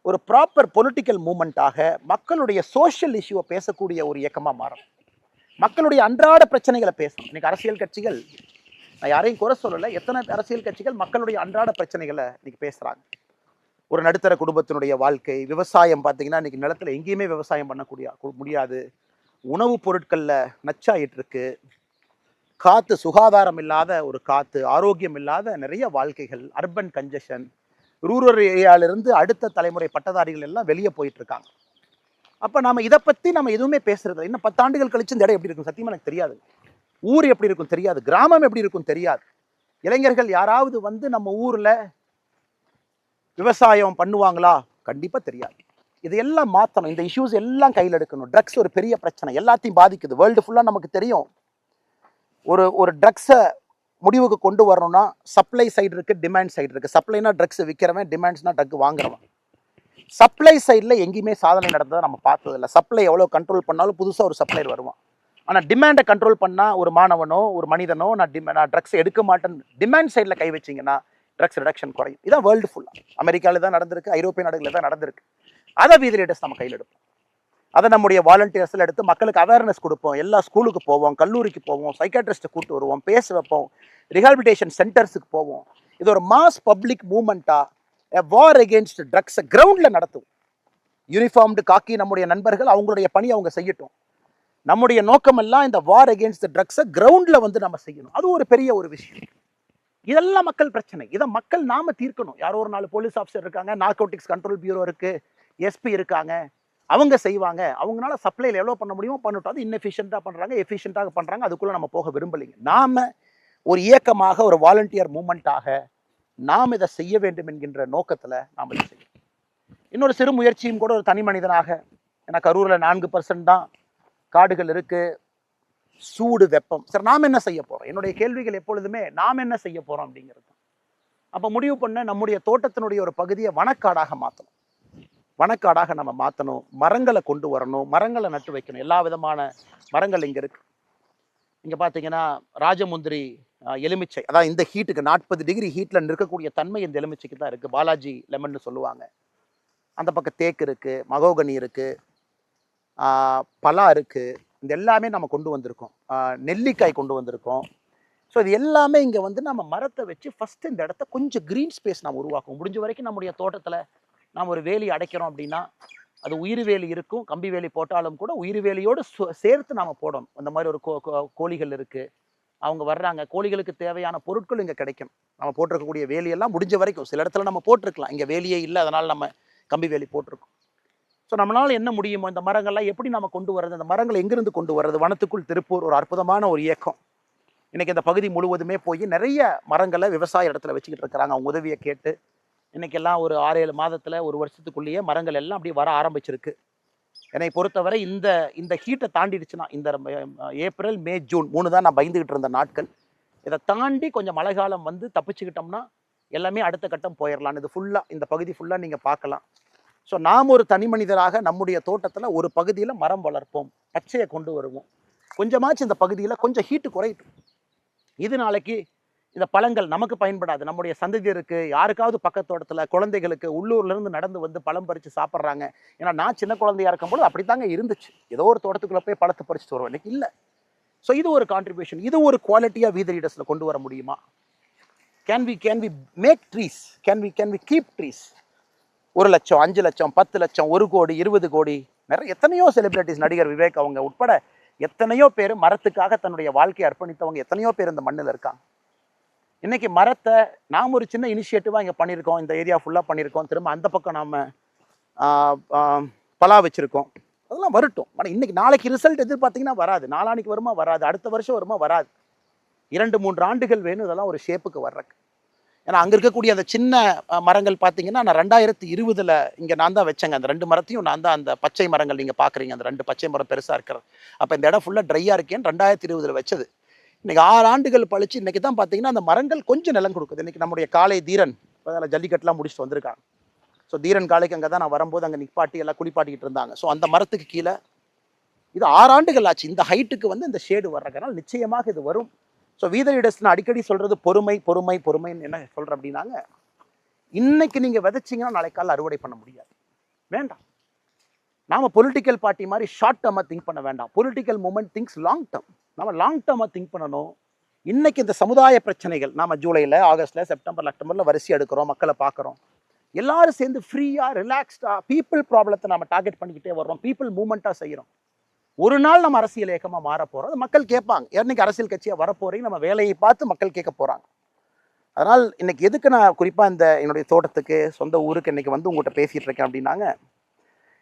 ஒரு ப்ராப்பர் பொலிட்டிக்கல் மூமெண்ட்டாக, மக்களுடைய சோஷியல் இஷ்யூவை பேசக்கூடிய ஒரு இயக்கமாக மாறும். மக்களுடைய அன்றாட பிரச்சனைகளை பேசணும். இன்னைக்கு அரசியல் கட்சிகள், நான் யாரையும் குறை சொல்லலை, எத்தனை அரசியல் கட்சிகள் மக்களுடைய அன்றாட பிரச்சனைகளை இன்னைக்கு பேசுகிறாங்க. ஒரு நடுத்தர குடும்பத்தினுடைய வாழ்க்கை, விவசாயம் பார்த்தீங்கன்னா இன்னைக்கு நிலத்தில் எங்கேயுமே விவசாயம் பண்ணக்கூடிய முடியாது, உணவுப் பொருட்களில் நச்சாயிட்டு இருக்கு, காற்று சுகாதாரம் இல்லாத ஒரு காற்று, ஆரோக்கியம் இல்லாத நிறைய வாழ்க்கைகள், அர்பன் கன்ஜெஷன், ரூரல் ஏரியாவிலிருந்து அடுத்த தலைமுறை பட்டதாரிகள் எல்லாம் வெளியே போயிட்டு இருக்காங்க. அப்போ நாம் இதை பற்றி நம்ம எதுவுமே பேசுறது. இன்னும் 10 ஆண்டுகள் கழிச்சு இந்த இடம் எப்படி இருக்கும் சத்தியமாக எனக்கு தெரியாது. ஊர் எப்படி இருக்கும் தெரியாது, கிராமம் எப்படி இருக்கும் தெரியாது. இளைஞர்கள் யாராவது வந்து நம்ம ஊரில் விவசாயம் பண்ணுவாங்களா? கண்டிப்பாக தெரியாது. இதையெல்லாம் மாற்றணும், இந்த இஷ்யூஸ் எல்லாம் கையில் எடுக்கணும். ட்ரக்ஸ் ஒரு பெரிய பிரச்சனை, எல்லாத்தையும் பாதிக்குது. வேர்ல்டு ஃபுல்லாக நமக்கு தெரியும். ஒரு ட்ரக்ஸை முடிவுக்கு கொண்டு வரணும்னா சப்ளை சைடு இருக்குது, டிமாண்ட் சைடு இருக்குது. சப்ளைனா ட்ரக்ஸ் விற்கிறவன், டிமாண்ட்ஸ்னா ட்ரக் வாங்குறவன். சப்ளை சைடில் எங்கேயுமே சாதனை நடந்ததை நம்ம பார்த்ததில்லை. சப்ளை எவ்வளோ கண்ட்ரோல் பண்ணாலும் புதுசாக ஒரு சப்ளையர் வருவான். ஆனால் டிமாண்டை கண்ட்ரோல் பண்ணால் ஒரு மாணவனோ ஒரு மனிதனோ நான் ட்ரக்ஸ் எடுக்க மாட்டேன்னு டிமாண்ட் சைடில் கை வச்சிங்கன்னா ட்ரக்ஸ் ரிடக்ஷன் குறையும். இதான் வேர்ல்டு ஃபுல்லாக, அமெரிக்காவில் தான் நடந்திருக்கு, ஐரோப்பிய நாடுகளில் தான் நடந்திருக்கு. அதை வி த லீடர்ஸ் நம்ம கையில் எடுப்போம். அதை நம்முடைய வாலண்டியர்ஸில் எடுத்து மக்களுக்கு அவேர்னஸ் கொடுப்போம். எல்லா ஸ்கூலுக்கு போவோம், கல்லூரிக்கு போவோம், சைக்காட்ரிஸ்ட்டை கூப்பிட்டு வருவோம், பேச வைப்போம், ரிஹாபிலிட்டேஷன் சென்டர்ஸுக்கு போவோம். இது ஒரு மாஸ் பப்ளிக் மூவ்மெண்ட்டாக வார் அகெயின்ஸ்ட் ட்ரக்ஸை கிரவுண்டில் நடத்துவோம். யூனிஃபார்ம்டு காக்கி நம்முடைய நண்பர்கள் அவங்களுடைய பணி அவங்க செய்யட்டும். நம்முடைய நோக்கமெல்லாம் இந்த வார் அகெயின்ஸ்ட் ட்ரக்ஸை கிரவுண்டில் வந்து நம்ம செய்யணும். அது ஒரு பெரிய ஒரு விஷயம். இதெல்லாம் மக்கள் பிரச்சனை, இதை மக்கள் நாம தீர்க்கணும். யாரோ ஒரு 4 போலீஸ் ஆஃபீஸர் இருக்காங்க, நார்கோட்டிக்ஸ் கண்ட்ரோல் பியூரோ இருக்குது, எஸ்பி இருக்காங்க, அவங்க செய்வாங்க, அவங்களால சப்ளைல எவ்வளோ பண்ண முடியுமோ பண்ணட்டும். அது இன்னெஃபிஷியண்ட்டாக பண்ணுறாங்க, எஃபிஷியண்ட்டாக பண்ணுறாங்க. அதுக்குள்ளே நம்ம போக விரும்பலைங்க. நாம் ஒரு இயக்கமாக, ஒரு வாலண்டியர் மூமெண்ட்டாக நாம் இதை செய்ய வேண்டும் என்கின்ற நோக்கத்தில் நாம் இதை செய்யணும். இன்னொரு சிறு முயற்சியும் கூட ஒரு தனி மனிதனாக, ஏன்னா கரூரில் 4% தான் காடுகள் இருக்கு, சூடு வெப்பம். சரி, நாம் என்ன செய்ய போகிறோம்? என்னுடைய கேள்விகள் எப்பொழுதுமே நாம் என்ன செய்ய போகிறோம் அப்படிங்கிறது. அப்போ முடிவு பண்ண நம்முடைய தோட்டத்தினுடைய ஒரு பகுதியை வனக்காடாக மாற்றணும். வனக்காடாக நம்ம மாற்றணும், மரங்களை கொண்டு வரணும், மரங்களை நட்டு வைக்கணும். எல்லா விதமான மரங்கள் இங்கே இருக்கு. இங்கே பார்த்தீங்கன்னா ராஜமுந்திரி எலுமிச்சை, அதாவது இந்த ஹீட்டுக்கு 40 டிகிரி ஹீட்டில் இருக்கக்கூடிய தன்மை இந்த எலுமிச்சைக்கு தான் இருக்குது. பாலாஜி லெமன்னு சொல்லுவாங்க. அந்த பக்கம் தேக்கு இருக்குது, மகோகனி இருக்குது, பலா இருக்குது. இந்த எல்லாமே நம்ம கொண்டு வந்திருக்கோம். நெல்லிக்காய் கொண்டு வந்திருக்கோம். ஸோ இது எல்லாமே இங்கே வந்து நம்ம மரத்தை வச்சு ஃபஸ்ட்டு இந்த இடத்த கொஞ்சம் க்ரீன் ஸ்பேஸ் நாம் உருவாக்கும். முடிஞ்ச வரைக்கும் நம்முடைய தோட்டத்தில் நாம் ஒரு வேலி அடைக்கிறோம் அப்படின்னா அது உயிர் வேலி இருக்கும். கம்பி வேலி போட்டாலும் கூட உயிர் வேலியோடு சேர்த்து நாம் போடணும். அந்த மாதிரி ஒரு கோழிகள் இருக்குது, அவங்க வர்றாங்க, கோழிகளுக்கு தேவையான பொருட்கள் இங்கே கிடைக்கும். நம்ம போட்டிருக்கக்கூடிய வேலியெல்லாம் முடிஞ்ச வரைக்கும், சில இடத்துல நம்ம போட்டிருக்கலாம், இங்கே வேலியே இல்லை, அதனால் நம்ம கம்பி வேலி போட்டிருக்கோம். ஸோ நம்மளால் என்ன முடியுமோ இந்த மரங்கள்லாம் எப்படி நம்ம கொண்டு வர்றது, அந்த மரங்களை எங்கிருந்து கொண்டு வர்றது. வனத்துக்குள் திருப்பூர் ஒரு அற்புதமான ஒரு இயக்கம். இன்றைக்கி இந்த பகுதி முழுவதுமே போய் நிறைய மரங்களை விவசாய இடத்துல வச்சுக்கிட்டு இருக்கிறாங்க. அவங்க உதவியை கேட்டு இன்றைக்கெல்லாம் ஒரு 6-7 மாதத்தில், ஒரு வருஷத்துக்குள்ளேயே மரங்கள் எல்லாம் அப்படி வர ஆரம்பிச்சிருக்கு. என்னை பொறுத்தவரை இந்த ஹீட்டை தாண்டிடுச்சுன்னா, இந்த ஏப்ரல், மே, ஜூன் 3 தான் நான் பயந்துக்கிட்டு இருந்த நாட்கள். இதை தாண்டி கொஞ்சம் மழை காலம் வந்து தப்பிச்சுக்கிட்டோம்னா எல்லாமே அடுத்த கட்டம் போயிடலாம். இது ஃபுல்லாக, இந்த பகுதி ஃபுல்லாக நீங்கள் பார்க்கலாம். ஸோ நாம் ஒரு தனி மனிதராக நம்முடைய தோட்டத்தில் ஒரு பகுதியில் மரம் வளர்ப்போம், பச்சையை கொண்டு வருவோம். கொஞ்சமாச்சு இந்த பகுதியில் கொஞ்சம் ஹீட்டு குறையட்டும். இது நாளைக்கு இந்த பழங்கள் நமக்கு பயன்படாது, நம்முடைய சந்ததியருக்கு, யாருக்காவது பக்கத்தோட்டத்தில் குழந்தைகளுக்கு உள்ளூர்லேருந்து நடந்து வந்து பழம் பறித்து சாப்பிட்றாங்க. ஏன்னா நான் சின்ன குழந்தையாக இருக்கும்போது அப்படித்தாங்க இருந்துச்சு. ஏதோ ஒரு தோட்டத்துக்குள்ளே போய் பழத்தை பறிச்சுட்டு வருவோம், இன்னைக்கு இல்லை. ஸோ இது ஒரு கான்ட்ரிபியூஷன். இது ஒரு குவாலிட்டியாக வீத லீடர்ஸில் கொண்டு வர முடியுமா? Can we make trees, can we keep trees? 1 லட்சம், 5 லட்சம், 10 லட்சம், 1 கோடி, 20 கோடி, நிறைய எத்தனையோ செலிபிரிட்டிஸ், நடிகர் விவேக் அவங்க உட்பட எத்தனையோ பேர் மரத்துக்காக தன்னுடைய வாழ்க்கையை அர்ப்பணித்தவங்க எத்தனையோ பேர் இந்த மண்ணில் இருக்காங்க. இன்னைக்கு மரத்தை நாம் ஒரு சின்ன இனிஷியேட்டிவாக இங்கே பண்ணியிருக்கோம், இந்த ஏரியா ஃபுல்லாக பண்ணியிருக்கோம். திரும்ப அந்த பக்கம் நாம் பலா வச்சுருக்கோம். அதெல்லாம் வரட்டும். ஆனால் இன்னைக்கு நாளைக்கு ரிசல்ட் எதிர்பார்த்தீங்கன்னா வராது, நாளானிக்கு வருமா வராது, அடுத்த வருஷம் வருமா வராது. 2-3 ஆண்டுகள் வேணும் இதெல்லாம் ஒரு ஷேப்புக்கு வர்றக்கு. ஏன்னா அங்கே இருக்கக்கூடிய அந்த சின்ன மரங்கள் பார்த்தீங்கன்னா நான் 2020 இங்கே நான் தான் வச்சேங்க. அந்த 2 மரத்தையும் நான் தான், அந்த பச்சை மரங்கள் நீங்கள் பார்க்குறீங்க, அந்த 2 பச்சை மரம் பெருசாக இருக்கிறது. அப்போ இந்த இடம் ஃபுல்லாக ட்ரையாக இருக்கேன்னு 2020 வச்சது. இன்றைக்கி 6 ஆண்டுகள் பழிச்சு இன்றைக்கி தான் பார்த்தீங்கன்னா அந்த மரங்கள் கொஞ்சம் நிலம் கொடுக்குது. இன்றைக்கி நம்முடைய காளை தீரன் அதில் ஜல்லிக்கட்டுலாம் முடிச்சுட்டு வந்திருக்காங்க. ஸோ தீரன் காளைக்கு அங்கே தான் நான் வரும்போது அங்கே நிப்பாட்டி எல்லாம் குளிப்பாட்டிக்கிட்டு இருந்தாங்க. ஸோ அந்த மரத்துக்கு கீழே இது 6 ஆண்டுகள் ஆச்சு. இந்த ஹைட்டுக்கு வந்து இந்த ஷேடு வர்றதுனால நிச்சயமாக இது வரும். ஸோ வீத லீடர்ஸ் நான் அடிக்கடி சொல்கிறது பொறுமை பொறுமை பொறுமைன்னு என்ன சொல்கிறேன் அப்படின்னாங்க, இன்னைக்கு நீங்கள் விதைச்சிங்கன்னா நாளை காலையில் அறுவடை பண்ண முடியாது. வேண்டாம். நாம் பொலிட்டிக்கல் பார்ட்டி மாதிரி ஷார்ட் டேர்மாக திங்க் பண்ண வேண்டாம். Political moment things long term. நம்ம லாங் டேர்மாக திங்க் பண்ணணும். இன்னைக்கு இந்த சமுதாய பிரச்சனைகள் நாம் ஜூலையில், ஆகஸ்ட்டில், செப்டம்பரில், அக்டோபரில் வரிசை எடுக்கிறோம், மக்களை பார்க்குறோம். எல்லாரும் சேர்ந்து ஃப்ரீயாக ரிலாக்ஸ்டாக பீப்புள் ப்ராப்ளத்தை நம்ம டார்கெட் பண்ணிக்கிட்டே வர்றோம், பீப்புள் மூமெண்ட்டாக செய்கிறோம். ஒரு நாள் நம்ம அரசியல் இயக்கமாக மாற போகிறோம். அது மக்கள் கேட்பாங்க, என்னைக்கு அரசியல் கட்சியாக வரப்போறீங்க, நம்ம வேலையை பார்த்து மக்கள் கேட்க போகிறாங்க. அதனால் இன்னைக்கு எதுக்கு நான் குறிப்பாக இந்த என்னுடைய தோட்டத்துக்கு, சொந்த ஊருக்கு இன்னைக்கு வந்து உங்கள்கிட்ட பேசிகிட்டு இருக்கேன் அப்படின்னாங்க,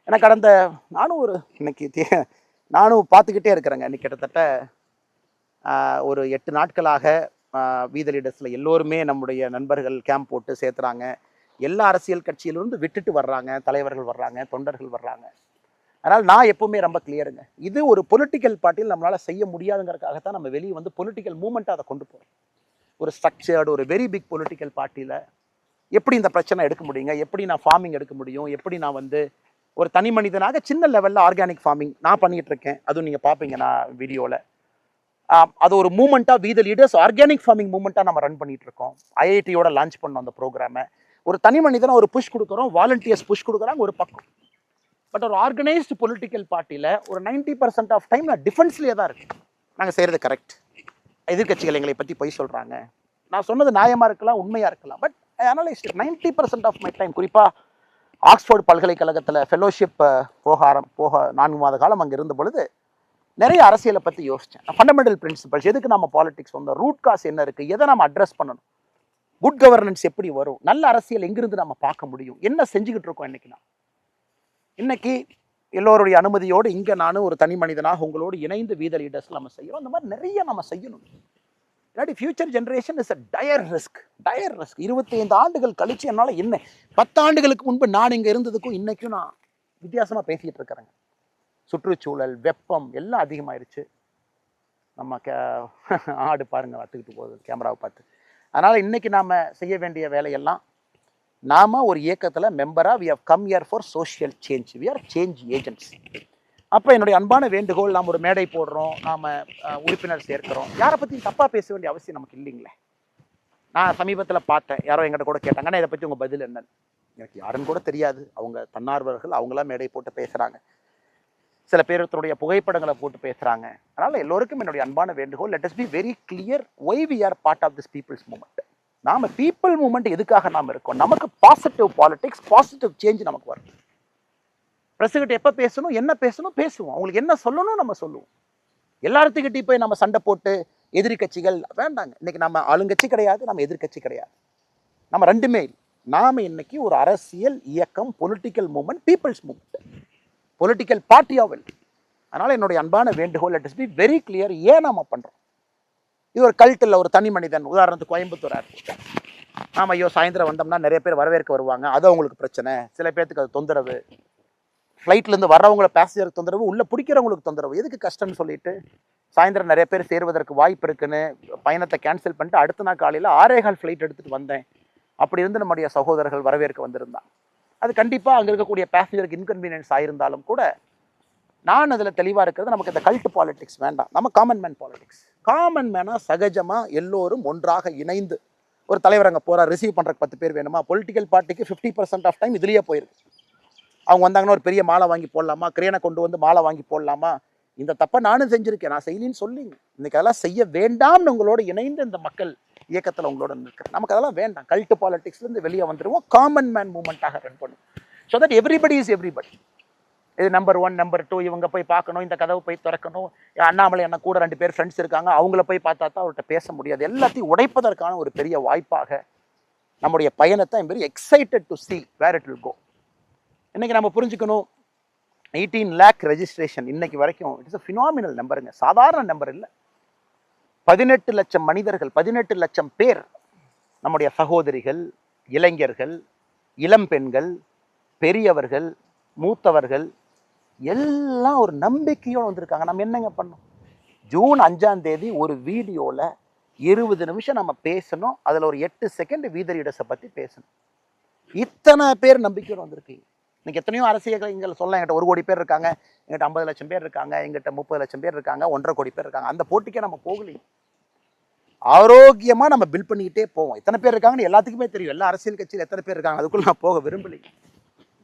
எனக்கு கடந்த நானும் பார்த்துக்கிட்டே இருக்கிறேங்க. இன்னைக்கு கிட்டத்தட்ட ஒரு 8 நாட்களாக வீத லீடர்ஸில் எல்லோருமே நம்முடைய நண்பர்கள் கேம்ப் போட்டு சேர்த்துறாங்க. எல்லா அரசியல் கட்சியிலிருந்து விட்டுட்டு வர்றாங்க, தலைவர்கள் வர்றாங்க, தொண்டர்கள் வர்றாங்க. அதனால் நான் எப்பவுமே ரொம்ப கிளியருங்க, இது ஒரு பொலிட்டிக்கல் பார்ட்டியில் நம்மளால் செய்ய முடியாதுங்கிறதுக்காகத்தான் நம்ம வெளியே வந்து பொலிட்டிக்கல் மூமெண்ட்டாக அதை கொண்டு போகிறோம். ஒரு ஸ்ட்ரக்சர்டு, ஒரு வெரி பிக் பொலிட்டிக்கல் பார்ட்டியில் எப்படி இந்த பிரச்சனை எடுக்க முடியுங்க, எப்படி நான் ஃபார்மிங் எடுக்க முடியும், எப்படி நான் வந்து ஒரு தனி மனிதனாக சின்ன லெவலில் ஆர்கானிக் ஃபார்மிங் நான் பண்ணிகிட்டு இருக்கேன். அதுவும் நீங்கள் பார்ப்பீங்க நான் வீடியோவில். அது ஒரு மூமெண்ட்டாக வீத லீடர்ஸ் ஆர்கானிக் ஃபார்மிங் மூமெண்ட்டாக நம்ம ரன் பண்ணிகிட்டு இருக்கோம். ஐஐடியோட லான்ச் பண்ணோம் அந்த ப்ரோக்ராமை. ஒரு தனி மனிதனாக ஒரு புஷ் கொடுக்குறோம், வாலண்டியர்ஸ் புஷ் கொடுக்குறாங்க ஒரு பக்கம். பட் ஒரு ஆர்கனைஸ்டு பொலிட்டிக்கல் பார்ட்டியில் ஒரு 90% ஆஃப் டைம் நான் டிஃபென்ஸ்லேயே தான் இருக்கேன். நாங்கள் செய்கிறது கரெக்ட், எதிர்கட்சிகள் எங்களை பற்றி பொய் சொல்கிறாங்க, நான் சொன்னது நியாயமாக இருக்கலாம், உண்மையாக இருக்கலாம். But I analysed 90% of my time. குறிப்பாக ஆக்ஸ்ஃபோர்டு பல்கலைக்கழகத்தில் ஃபெலோஷிப் போக 4 மாத காலம் அங்கே இருந்த பொழுது நிறைய அரசியலை பற்றி யோசித்தேன். ஃபண்டமெண்டல் பிரின்சிபல்ஸ், எதுக்கு நம்ம பாலிடிக்ஸ் வந்தோம், ரூட் காஸ் என்ன இருக்குது, எதை நம்ம அட்ரஸ் பண்ணணும், குட் கவர்னன்ஸ் எப்படி வரும், நல்ல அரசியல் எங்கிருந்து நம்ம பார்க்க முடியும், என்ன செஞ்சுக்கிட்டு இருக்கோம் இன்னைக்கு. இன்னைக்கு எல்லோருடைய அனுமதியோடு இங்கே நானும் ஒரு தனி மனிதனாக உங்களோடு இணைந்து வீத லீடர்ஸ் நம்ம செய்கிறோம். அந்த மாதிரி நிறைய நம்ம செய்யணும். இல்லாட்டி future generation is a dire risk. 25 ஆண்டுகள் கழிச்சு என்னால் என்ன 10 ஆண்டுகளுக்கு முன்பு நான் இங்கே இருந்ததுக்கும் இன்னைக்கும் நான் வித்தியாசமாக பேசிகிட்டு இருக்கிறேங்க. சுற்றுச்சூழல், வெப்பம் எல்லாம் அதிகமாயிருச்சு. நம்ம ஆடு பாருங்க வத்துக்கிட்டு போகுது கேமராவை பார்த்து. அதனால் இன்னைக்கு நாம் செய்ய வேண்டிய வேலையெல்லாம், நாம் ஒரு இயக்கத்தில் மெம்பராக we have come here for social change, we are change agents. அப்போ என்னுடைய அன்பான வேண்டுகோள், நாம் ஒரு மேடை போடுறோம், நாம் உறுப்பினர் சேர்க்கிறோம், யாரை பற்றியும் தப்பாக பேச வேண்டிய அவசியம் நமக்கு இல்லைங்களே. நான் சமீபத்தில் பார்த்தேன், யாரோ எங்கிட்ட கூட கேட்டாங்கன்னா இதை பற்றி உங்கள் பதில் என்னன்னு. எனக்கு யாருன்னு கூட தெரியாது. அவங்க தன்னார்வர்கள், அவங்களாம் மேடை போட்டு பேசுகிறாங்க. சில பேருடைய புகைப்படங்களை போட்டு பேசுகிறாங்க. அதனால் எல்லோருக்கும் என்னுடைய அன்பான வேண்டுகோள், let us be very clear why we are part of this people's movement. நாம் பீப்புள் மூமெண்ட் எதுக்காக நாம் இருக்கோம்? நமக்கு பாசிட்டிவ் பாலிடிக்ஸ், பாசிட்டிவ் சேஞ்ச் நமக்கு வரும். பிரசிடென்ட் எப்போ பேசணும், என்ன பேசணும் பேசுவோம். அவங்களுக்கு என்ன சொல்லணும் நம்ம சொல்லுவோம். எல்லாத்துக்கிட்டையும் போய் நம்ம சண்டை போட்டு எதிரி கட்சிகள் வேண்டாங்க. இன்னைக்கு நம்ம ஆளுங்கட்சி கிடையாது, நம்ம எதிர்கட்சி கிடையாது, நம்ம ரெண்டுமே. நாம இன்னைக்கு ஒரு அரசியல் இயக்கம், political movement, people's movement, political party ஆவல். அதனால என்னுடைய அன்பான வேண்டுகோள், let us be very clear. ஏன் நாம பண்றோம்? இது ஒரு கல்ட் இல்லை, ஒரு தனி மனிதன். உதாரணத்துக்கு கோயம்புத்தூர் ஏர்போர்ட், நாம ஐயோ சாயந்தரம் வந்தோம்னா நிறைய பேர் வரவேற்க வருவாங்க, அது அவங்களுக்கு பிரச்சனை. சில பேர்த்துக்கு அது தொந்தரவு. ஃப்ளைட்லேருந்து வர்றவங்களை பேசஞ்சருக்கு தொந்தரவு, உள்ளே பிடிக்கிறவங்களுக்கு தொந்தரவு. எதுக்கு கஷ்டம்னு சொல்லிட்டு சாயந்தரம் நிறைய பேர் சேருவதற்கு வாய்ப்பு இருக்குன்னு பயணத்தை கேன்சல் பண்ணிட்டு அடுத்த நாள் காலையில் 6:15 ஃப்ளைட் எடுத்துகிட்டு வந்தேன். அப்படி இருந்து நம்முடைய சகோதரர்கள் வரவேற்க வந்திருந்தாங்க. அது கண்டிப்பாக அங்கே இருக்கக்கூடிய பேசஞ்சருக்கு இன்கன்வீனியன்ஸ் ஆயிருந்தாலும் கூட நான் அதில் தெளிவாக இருக்கிறது, நமக்கு இந்த கல்ட் பாலிடிக்ஸ் வேண்டாம். நம்ம காமன் மேன் பாலிடிக்ஸ். காமன் மேனாக சகஜமாக எல்லோரும் ஒன்றாக இணைந்து, ஒரு தலைவர் அங்கே போகிறார், ரிசீவ் பண்ணுறக்கு 10 பேர் வேணுமா? பொலிட்டிக்கல் பார்ட்டிக்கு 50% ஆஃப் டைம் இதுலேயே போயிருக்கு. அவங்க வந்தாங்கன்னா ஒரு பெரிய மாலை வாங்கி போடலாமா, கிரேனை கொண்டு வந்து மாலை வாங்கி போடலாமா? இந்த தப்பை நானும் செஞ்சுருக்கேன், நான் செய்யலின்னு சொல்லிங்க. இன்னைக்கு அதெல்லாம் செய்ய வேண்டாம்னு உங்களோட இணைந்து இந்த மக்கள் இயக்கத்தில் உங்களோட இருக்கிறேன். நமக்கு அதெல்லாம் வேண்டாம். கல்ட் பாலிடிக்ஸ்லேருந்து வெளியே வந்துடுவோம், காமன் மேன் மூவ்மெண்ட்டாக ரன் பண்ணும். So that everybody is everybody. இது நம்பர் 1, நம்பர் 2, இவங்க போய் பார்க்கணும், இந்த கதவை போய் திறக்கணும், அண்ணாமலை என்ன கூட 2 பேர் ஃப்ரெண்ட்ஸ் இருக்காங்க, அவங்கள போய் பார்த்தா தான் அவர்கிட்ட பேச முடியாது. எல்லாத்தையும் உடைப்பதற்கான ஒரு பெரிய வாய்ப்பாக நம்முடைய பயணத்தை I'm very excited to see where it will go. இன்னைக்கு நம்ம புரிஞ்சுக்கணும், 18 lakh ரெஜிஸ்ட்ரேஷன் இன்னைக்கு வரைக்கும் இட்ஸ் a phenomenal நம்பருங்க. சாதாரண நம்பர் இல்லை. 18 லட்சம் மனிதர்கள், 18 லட்சம் பேர், நம்முடைய சகோதரிகள், இளைஞர்கள், இளம் பெண்கள், பெரியவர்கள், மூத்தவர்கள் எல்லாம் ஒரு நம்பிக்கையோடு வந்திருக்காங்க. நம்ம என்னங்க பண்ணோம்? ஜூன் 5ஆம் தேதி ஒரு வீடியோவில் 20 நிமிஷம் நம்ம பேசணும். அதில் ஒரு 8 செகண்ட் வீத லீடர்ஸை பற்றி பேசணும். இத்தனை பேர் நம்பிக்கையோடு வந்திருக்கீங்க. இன்னைக்கு எத்தனையோ அரசியல் இங்கே சொல்லலாம், எங்கிட்ட 1 கோடி பேர் இருக்காங்க, எங்கிட்ட 50 லட்சம் பேர் இருக்காங்க, எங்கிட்ட 30 லட்சம் பேர் இருக்காங்க, 1.5 கோடி பேர் இருக்காங்க. அந்த போட்டிக்கே நம்ம போகலைங்க. ஆரோக்கியமாக நம்ம பில்ட் பண்ணிக்கிட்டே போவோம். எத்தனை பேர் இருக்காங்கன்னு எல்லாத்துக்குமே தெரியும். எல்லா அரசியல் கட்சியில் எத்தனை பேர் இருக்காங்க, அதுக்குள்ள நான் போக விரும்பலைங்க.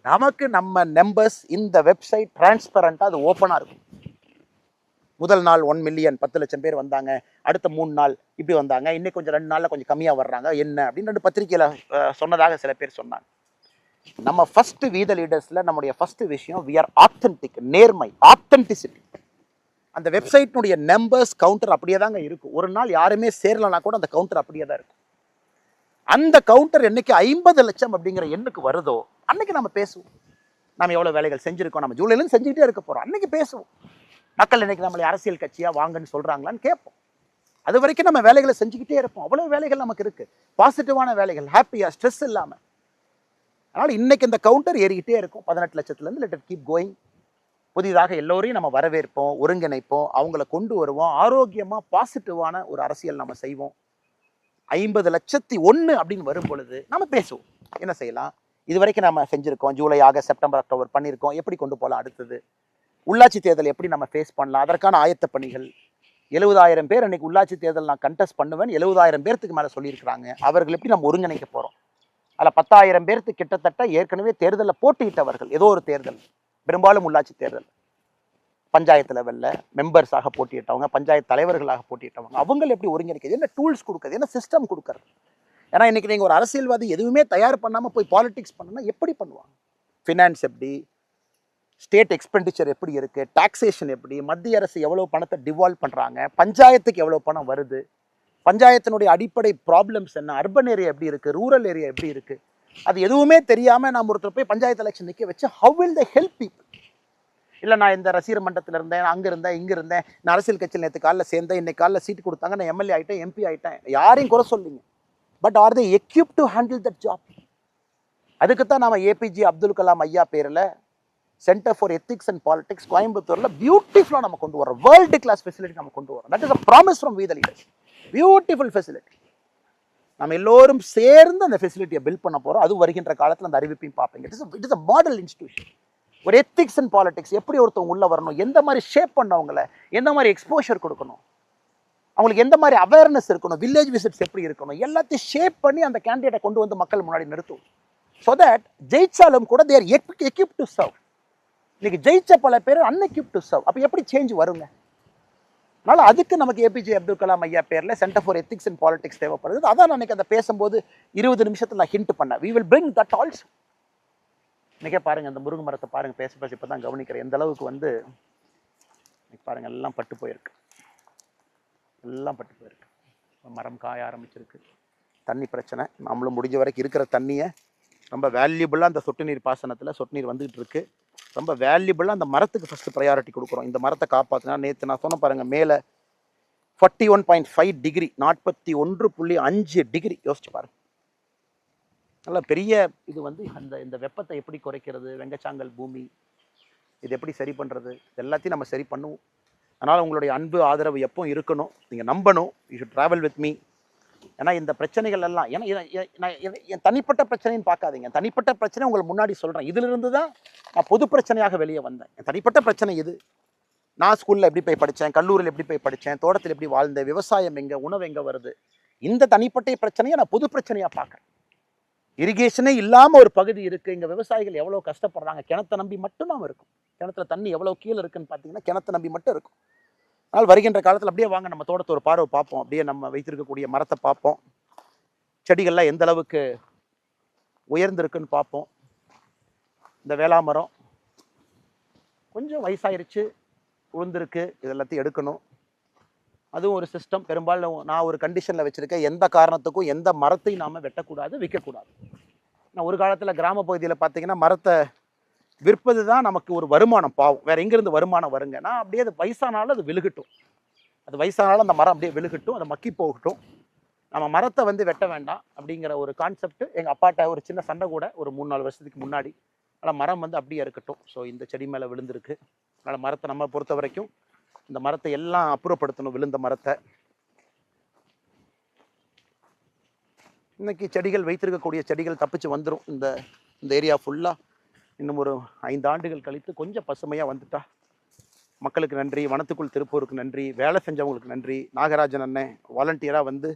நமக்கு நம்ம நம்பர்ஸ் இந்த வெப்சைட் டிரான்ஸ்பரண்டாக அது ஓப்பனாக இருக்கும். முதல் நாள் 1 மில்லியன் 10 லட்சம் பேர் வந்தாங்க, அடுத்த 3 நாள் இப்படி வந்தாங்க, இன்னைக்கு கொஞ்சம் 2 நாளில் கொஞ்சம் கம்மியாக வர்றாங்க என்ன அப்படின்னு 2 பத்திரிகையில் சொன்னதாக சில பேர் சொன்னாங்க. நம்ம ஃபர்ஸ்ட் வீத லீடர்ஸில் நம்முடைய ஃபர்ஸ்ட் விஷயம், வி ஆர் ஆத்தென்டிக், நேர்மை, ஆத்தென்டிசிட்டி. அந்த வெப்சைட்னுடைய நம்பர்ஸ் கவுண்டர் அப்படியே தாங்க இருக்கும். ஒரு நாள் யாருமே சேரலனா கூட அந்த கவுண்டர் அப்படியே தான் இருக்கும். அந்த கவுண்டர் என்னைக்கு 50 லட்சம் அப்படிங்கிற எண்ணுக்கு வருதோ அன்னைக்கு நம்ம பேசுவோம். நம்ம எவ்வளோ வேலைகள் செஞ்சுருக்கோம், நம்ம ஜூலையிலேருந்து செஞ்சுக்கிட்டே இருக்க போகிறோம், அன்னைக்கு பேசுவோம். மக்கள் இன்னைக்கு நம்மளை அரசியல் கட்சியாக வாங்கன்னு சொல்கிறாங்களான்னு கேட்போம். அது வரைக்கும் நம்ம வேலைகளை செஞ்சுக்கிட்டே இருப்போம். அவ்வளோ வேலைகள் நமக்கு இருக்குது, பாசிட்டிவான வேலைகள், ஹாப்பியாக, ஸ்ட்ரெஸ் இல்லாமல். அதனால் இன்னைக்கு இந்த கவுண்டர் ஏறிக்கிட்டே இருக்கும். 18 லட்சத்துலேருந்து லெட் இட் கீப் கோயிங். புதிதாக எல்லோரையும் நம்ம வரவேற்போம், ஒருங்கிணைப்போம், அவங்கள கொண்டு வருவோம். ஆரோக்கியமாக பாசிட்டிவான ஒரு அரசியல் நம்ம செய்வோம். 50,01,000 அப்படின்னு வரும் பொழுது நம்ம பேசுவோம், என்ன செய்யலாம், இது வரைக்கும் நம்ம செஞ்சுருக்கோம், ஜூலை, ஆகஸ்ட், செப்டம்பர், அக்டோபர் பண்ணியிருக்கோம், எப்படி கொண்டு போகலாம், அடுத்தது உள்ளாட்சி தேர்தல் எப்படி நம்ம ஃபேஸ் பண்ணலாம், அதற்கான ஆயத்த பணிகள். 70,000 பேர் அன்னைக்கு உள்ளாட்சி தேர்தல் நான் கண்டெஸ்ட் பண்ணுவேன், 70,000 பேர்த்துக்கு மேலே சொல்லியிருக்கிறாங்க. அவர்கள் எப்படி நம்ம ஒருங்கிணைக்க போகிறோம்? அதில் 10,000 பேர்த்து கிட்டத்தட்ட ஏற்கனவே தேர்தலில் போட்டியிட்டவர்கள். ஏதோ ஒரு தேர்தல், பெரும்பாலும் உள்ளாட்சி தேர்தல், பஞ்சாயத்து லெவலில் மெம்பர்ஸாக போட்டியிட்டவங்க, பஞ்சாயத்து தலைவர்களாக போட்டியிட்டவங்க. அவங்க எப்படி ஒருங்கிணைக்கிறது, என்ன டூல்ஸ் கொடுக்குறது, என்ன சிஸ்டம் கொடுக்குறது? ஏன்னா இன்றைக்கி நீங்கள் ஒரு அரசியல்வாதி எதுவுமே தயார் பண்ணாமல் போய் பாலிடிக்ஸ் பண்ணணும்னா எப்படி பண்ணுவாங்க? ஃபினான்ஸ் எப்படி, ஸ்டேட் எக்ஸ்பெண்டிச்சர் எப்படி இருக்குது, டாக்ஸேஷன் எப்படி, மத்திய அரசு எவ்வளோ பணத்தை டிவால்வ் பண்ணுறாங்க, பஞ்சாயத்துக்கு எவ்வளோ பணம் வருது, பஞ்சாயத்தினுடைய அடிப்படை ப்ராப்ளம்ஸ் என்ன, அர்பன் ஏரியா எப்படி இருக்குது, ரூரல் ஏரியா எப்படி இருக்குது, அது எதுவுமே தெரியாமல் நாம் ஒருத்தர் போய் பஞ்சாயத்து எலெக்ஷன் நிற்க வச்சு how will they help people? இல்லை நான் இந்த ரசிகர் மன்றத்தில் இருந்தேன், அங்கே இருந்தேன், இங்கே இருந்தேன், நான் அரசியல் கட்சியில் நேற்று காலைல சேர்ந்தேன், இன்னைக்கு காலைல சீட்டு கொடுத்தாங்க, நான் எம்எல்ஏ ஆகிட்டேன், எம்பி ஆகிட்டேன், யாரையும் குறை சொல்லிங்க. But are they equip to handle that job? அதுக்கு தான் நாம ஏபிஜே அப்துல் கலாம் ஐயா பேரில் centre for ethics and politics கோயம்புத்தூரில் பியூட்டிஃபுல்லாக நம்ம கொண்டு வரோம். வேர்ல்டு கிளாஸ் ஃபெசிலிட்டி நம்ம கொண்டு வரோம். That is a promise from we the leaders. Beautiful facility. நம்ம எல்லோரும் சேர்ந்து அந்த ஃபெசிலிட்டியை பில்ட் பண்ண போகிறோம். அது வருகின்ற காலத்தில் அந்த அறிவிப்பையும் பார்ப்பீங்க. It is a model institution. ஒரு எத்திக்ஸ் அண்ட் பாலிடிக்ஸ் எப்படி ஒருத்தவங்க உள்ள வரணும், எந்த மாதிரி ஷேப் பண்ணவங்கள, எந்த மாதிரி எக்ஸ்போஷர் கொடுக்கணும், அவங்களுக்கு எந்த மாதிரி அவேர்னஸ் இருக்கணும், வில்லேஜ் விசிட்ஸ் எப்படி இருக்கணும், எல்லாத்தையும் ஷேப் பண்ணி அந்த கேண்டிடேட்டை கொண்டு வந்து மக்கள் முன்னாடி நிறுத்தும். ஸோ தட் ஜெயிச்சாலும் கூட தேர் எக்யூப் டு சர்வ். இன்னைக்கு ஜெயிச்ச பல பேர் அன்எக்யூப் டு சர்வ். அப்போ எப்படி சேஞ்ச் வருங்க? அதனால அதுக்கு நமக்கு ஏபிஜே அப்துல் கலாம் ஐயா பேரில் centre for ethics and politics தேவைப்படுது. அதான் நான் அந்த பேசும்போது 20 நிமிஷத்தில் நான் ஹிண்ட் பண்ணேன். We will bring that also. இன்னைக்கே பாருங்க, அந்த முருங்கை மரத்தை பாருங்க, பேச பேச இப்போ தான் கவனிக்கிறேன் எந்த அளவுக்கு இன்னைக்கு பாருங்க எல்லாம் பட்டு போயிருக்கு. எல்லாம் பட்டு போயிருக்கு. மரம் காய ஆரம்பிச்சிருக்கு. தண்ணி பிரச்சனை. நம்மளும் முடிஞ்ச வரைக்கும் இருக்கிற தண்ணியை ரொம்ப வேல்யூபிளாக அந்த சொட்டு நீர் பாசனத்தில் சொட்டு நீர் வந்துகிட்டு இருக்கு. ரொம்ப வேல்யூபிளாக அந்த மரத்துக்கு ஃபஸ்ட்டு ப்ரையாரிட்டி கொடுக்குறோம். இந்த மரத்தை காப்பாற்றினா, நேற்று நான் சொன்ன பாருங்கள், மேலே 41.5 டிகிரி, 41.5 டிகிரி யோசிச்சு பாருங்க. நல்ல பெரிய இது இந்த வெப்பத்தை எப்படி குறைக்கிறது, வெங்கச்சாங்கல் பூமி இது எப்படி சரி பண்ணுறது, இது எல்லாத்தையும் நம்ம சரி பண்ணுவோம். அதனால் உங்களுடைய அன்பு ஆதரவு எப்போ இருக்கணும், நீங்கள் நம்பணும். You should travel with me. ஏன்னா இந்த பிரச்சனைகள் எல்லாம் என் தனிப்பட்ட பிரச்சனைன்னு பார்க்காதீங்க. தனிப்பட்ட பிரச்சனை உங்களுக்கு முன்னாடி சொல்கிறேன். இதிலிருந்து தான் நான் பொது பிரச்சனையாக வெளியே வந்தேன். என் தனிப்பட்ட பிரச்சனை இது. நான் ஸ்கூலில் எப்படி போய் படித்தேன், கல்லூரியில் எப்படி போய் படித்தேன், தோட்டத்தில் எப்படி வாழ்ந்தேன், விவசாயம் எங்கே, உணவு எங்கே வருது, இந்த தனிப்பட்ட பிரச்சனையை நான் பொது பிரச்சனையாக பார்க்குறேன். இரிகேஷனே இல்லாமல் ஒரு பகுதி இருக்குது. இங்கே விவசாயிகள் எவ்வளோ கஷ்டப்படுறாங்க. கிணத்தை நம்பி மட்டும் நாம் இருக்கும். கிணத்துல தண்ணி எவ்வளோ கீழே இருக்குன்னு பார்த்தீங்கன்னா கிணத்தை நம்பி மட்டும் இருக்கும். அதனால் வருகின்ற காலத்தில் அப்படியே வாங்க நம்ம தோட்டத்தை ஒரு பார்வை பார்ப்போம். அப்படியே நம்ம வைத்திருக்கக்கூடிய மரத்தை பார்ப்போம். செடிகள்லாம் எந்த அளவுக்கு உயர்ந்திருக்குன்னு பார்ப்போம். இந்த வேளாமரம் கொஞ்சம் வயசாயிருச்சு, உளுந்திருக்கு. இது எல்லாத்தையும் எடுக்கணும். அதுவும் ஒரு சிஸ்டம். பெரும்பாலும் நான் ஒரு கண்டிஷனில் வச்சுருக்கேன், எந்த காரணத்துக்கும் எந்த மரத்தையும் நாம் வெட்டக்கூடாது, விற்கக்கூடாது. நான் ஒரு காலத்தில் கிராம பகுதியில் பார்த்தீங்கன்னா மரத்தை விற்பது தான் நமக்கு ஒரு வருமானம். பாவம், வேறு எங்கேருந்து வருமானம் வருங்க? நான் அப்படியே அது வயசானாலும் அது விழுகட்டும், அது வயசானாலும் அந்த மரம் அப்படியே விழுகட்டும், அதை மக்கி போகட்டும், நம்ம மரத்தை வெட்ட வேண்டாம் அப்படிங்கிற ஒரு கான்செப்ட் எங்கள் அப்பாட்ட ஒரு சின்ன சண்டை கூட ஒரு 3-4 வருஷத்துக்கு முன்னாடி. அதனால் மரம் அப்படியே இருக்கட்டும். ஸோ இந்த செடி மேலே விழுந்திருக்கு. அதனால் மரத்தை நம்ம பொறுத்த வரைக்கும் இந்த மரத்தை எல்லாம் அப்புறப்படுத்தணும். விழுந்த மரத்தை இன்னைக்கு செடிகள் வைத்திருக்கக்கூடிய செடிகள் தப்பிச்சு வந்துடும். இந்த ஏரியா ஃபுல்லாக இன்னும் ஒரு 5 ஆண்டுகள் கழித்து கொஞ்சம் பசுமையாக வந்துட்டா மக்களுக்கு நன்றி, வனத்துக்குள் திருப்பூருக்கு நன்றி, வேலை செஞ்சவங்களுக்கு நன்றி. நாகராஜன் அண்ணன் வாலண்டியராக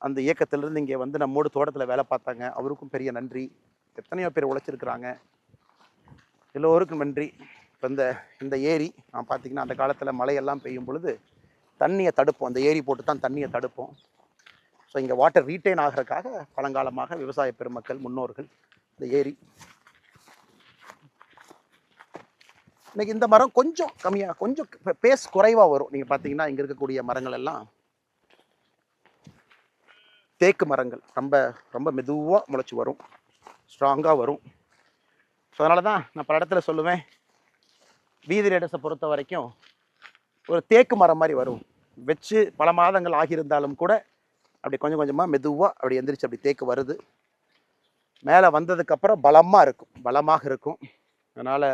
அந்த இயக்கத்திலிருந்து இங்கே நம்மோடு தோட்டத்தில் வேலை பார்த்தாங்க, அவருக்கும் பெரிய நன்றி. எத்தனையோ பேர் உழைச்சிருக்கிறாங்க, எல்லோருக்கும் நன்றி. இப்போ இந்த ஏரி நான் பார்த்தீங்கன்னா அந்த காலத்தில் மழையெல்லாம் பெய்யும் பொழுது தண்ணியை தடுப்போம். அந்த ஏரி போட்டு தான் தண்ணியை தடுப்போம். ஸோ இங்கே வாட்டர் ரீட்டைன் ஆகிறதுக்காக பழங்காலமாக விவசாய பெருமக்கள் முன்னோர்கள் இந்த ஏரி. இன்னைக்கு இந்த மரம் கொஞ்சம் கம்மியாக, கொஞ்சம் பேஸ் குறைவாக வரும். நீங்கள் பார்த்தீங்கன்னா இங்கே இருக்கக்கூடிய மரங்கள் எல்லாம் தேக்கு மரங்கள். ரொம்ப ரொம்ப மெதுவாக முளைச்சி வரும், ஸ்ட்ராங்காக வரும். ஸோ அதனால தான் நான் பல இடத்துல சொல்லுவேன், வீதி ரேடஸை பொறுத்த வரைக்கும் ஒரு தேக்கு மரம் மாதிரி வரும். வச்சு பல மாதங்கள் ஆகியிருந்தாலும் கூட அப்படி கொஞ்சம் கொஞ்சமாக மெதுவாக அப்படி எந்திரிச்சு அப்படி தேக்கு வருது. மேலே வந்ததுக்கப்புறம் பலமாக இருக்கும். அதனால்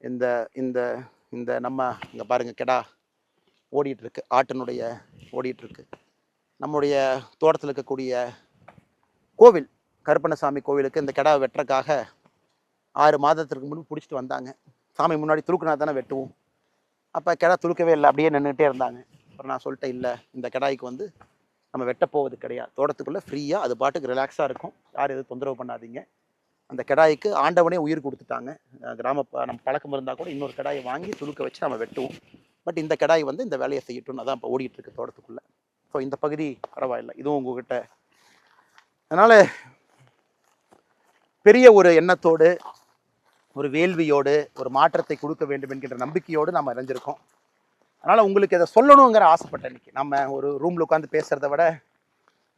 இந்த இந்த இந்த நம்ம இங்கே பாருங்கள், கெடா ஓடிட்டுருக்கு, ஆட்டினுடைய ஓடிட்டுருக்கு. நம்முடைய தோட்டத்தில் இருக்கக்கூடிய கோவில், கருப்பண்ணசாமி கோவிலுக்கு இந்த கெடா வெட்டுறக்காக 6 மாதத்திற்கு முன்பு பிடிச்சிட்டு வந்தாங்க. சாமி முன்னாடி துளுக்குனா தானே வெட்டுவோம். அப்போ கெடா துளுக்கவே இல்லை, அப்படியே நின்றுட்டே இருந்தாங்க. அப்புறம் நான் சொல்லிட்டேன், இல்லை இந்த கெடாய்க்கு நம்ம வெட்ட போவது கிடையாது, தோட்டத்துக்குள்ளே ஃப்ரீயாக அது பாட்டுக்கு ரிலாக்ஸாக இருக்கும், யாரும் எதுவும் தொந்தரவு பண்ணாதீங்க. அந்த கெடாய்க்கு ஆண்டவனே உயிர் கொடுத்துட்டாங்க. நம்ம பழக்கம் இருந்தால் கூட இன்னொரு கெடாயை வாங்கி துளுக்க வச்சு நம்ம வெட்டுவோம். பட் இந்த கெடாய் இந்த வேலையை செய்யட்டும்னு அதான் இப்போ ஓடிட்டுருக்கு தோட்டத்துக்குள்ளே. ஸோ இந்த பகுதி பரவாயில்லை, இதுவும் உங்ககிட்ட. அதனால் பெரிய ஒரு எண்ணத்தோடு, ஒரு வேள்வியோடு, ஒரு மாற்றத்தை கொடுக்க வேண்டும் என்கின்ற நம்பிக்கையோடு நாம் இணைஞ்சிருக்கோம். அதனால் உங்களுக்கு இதை சொல்லணுங்கிற ஆசைப்பட்டேன். இன்றைக்கி நம்ம ஒரு ரூமில் உட்காந்து பேசுகிறத விட,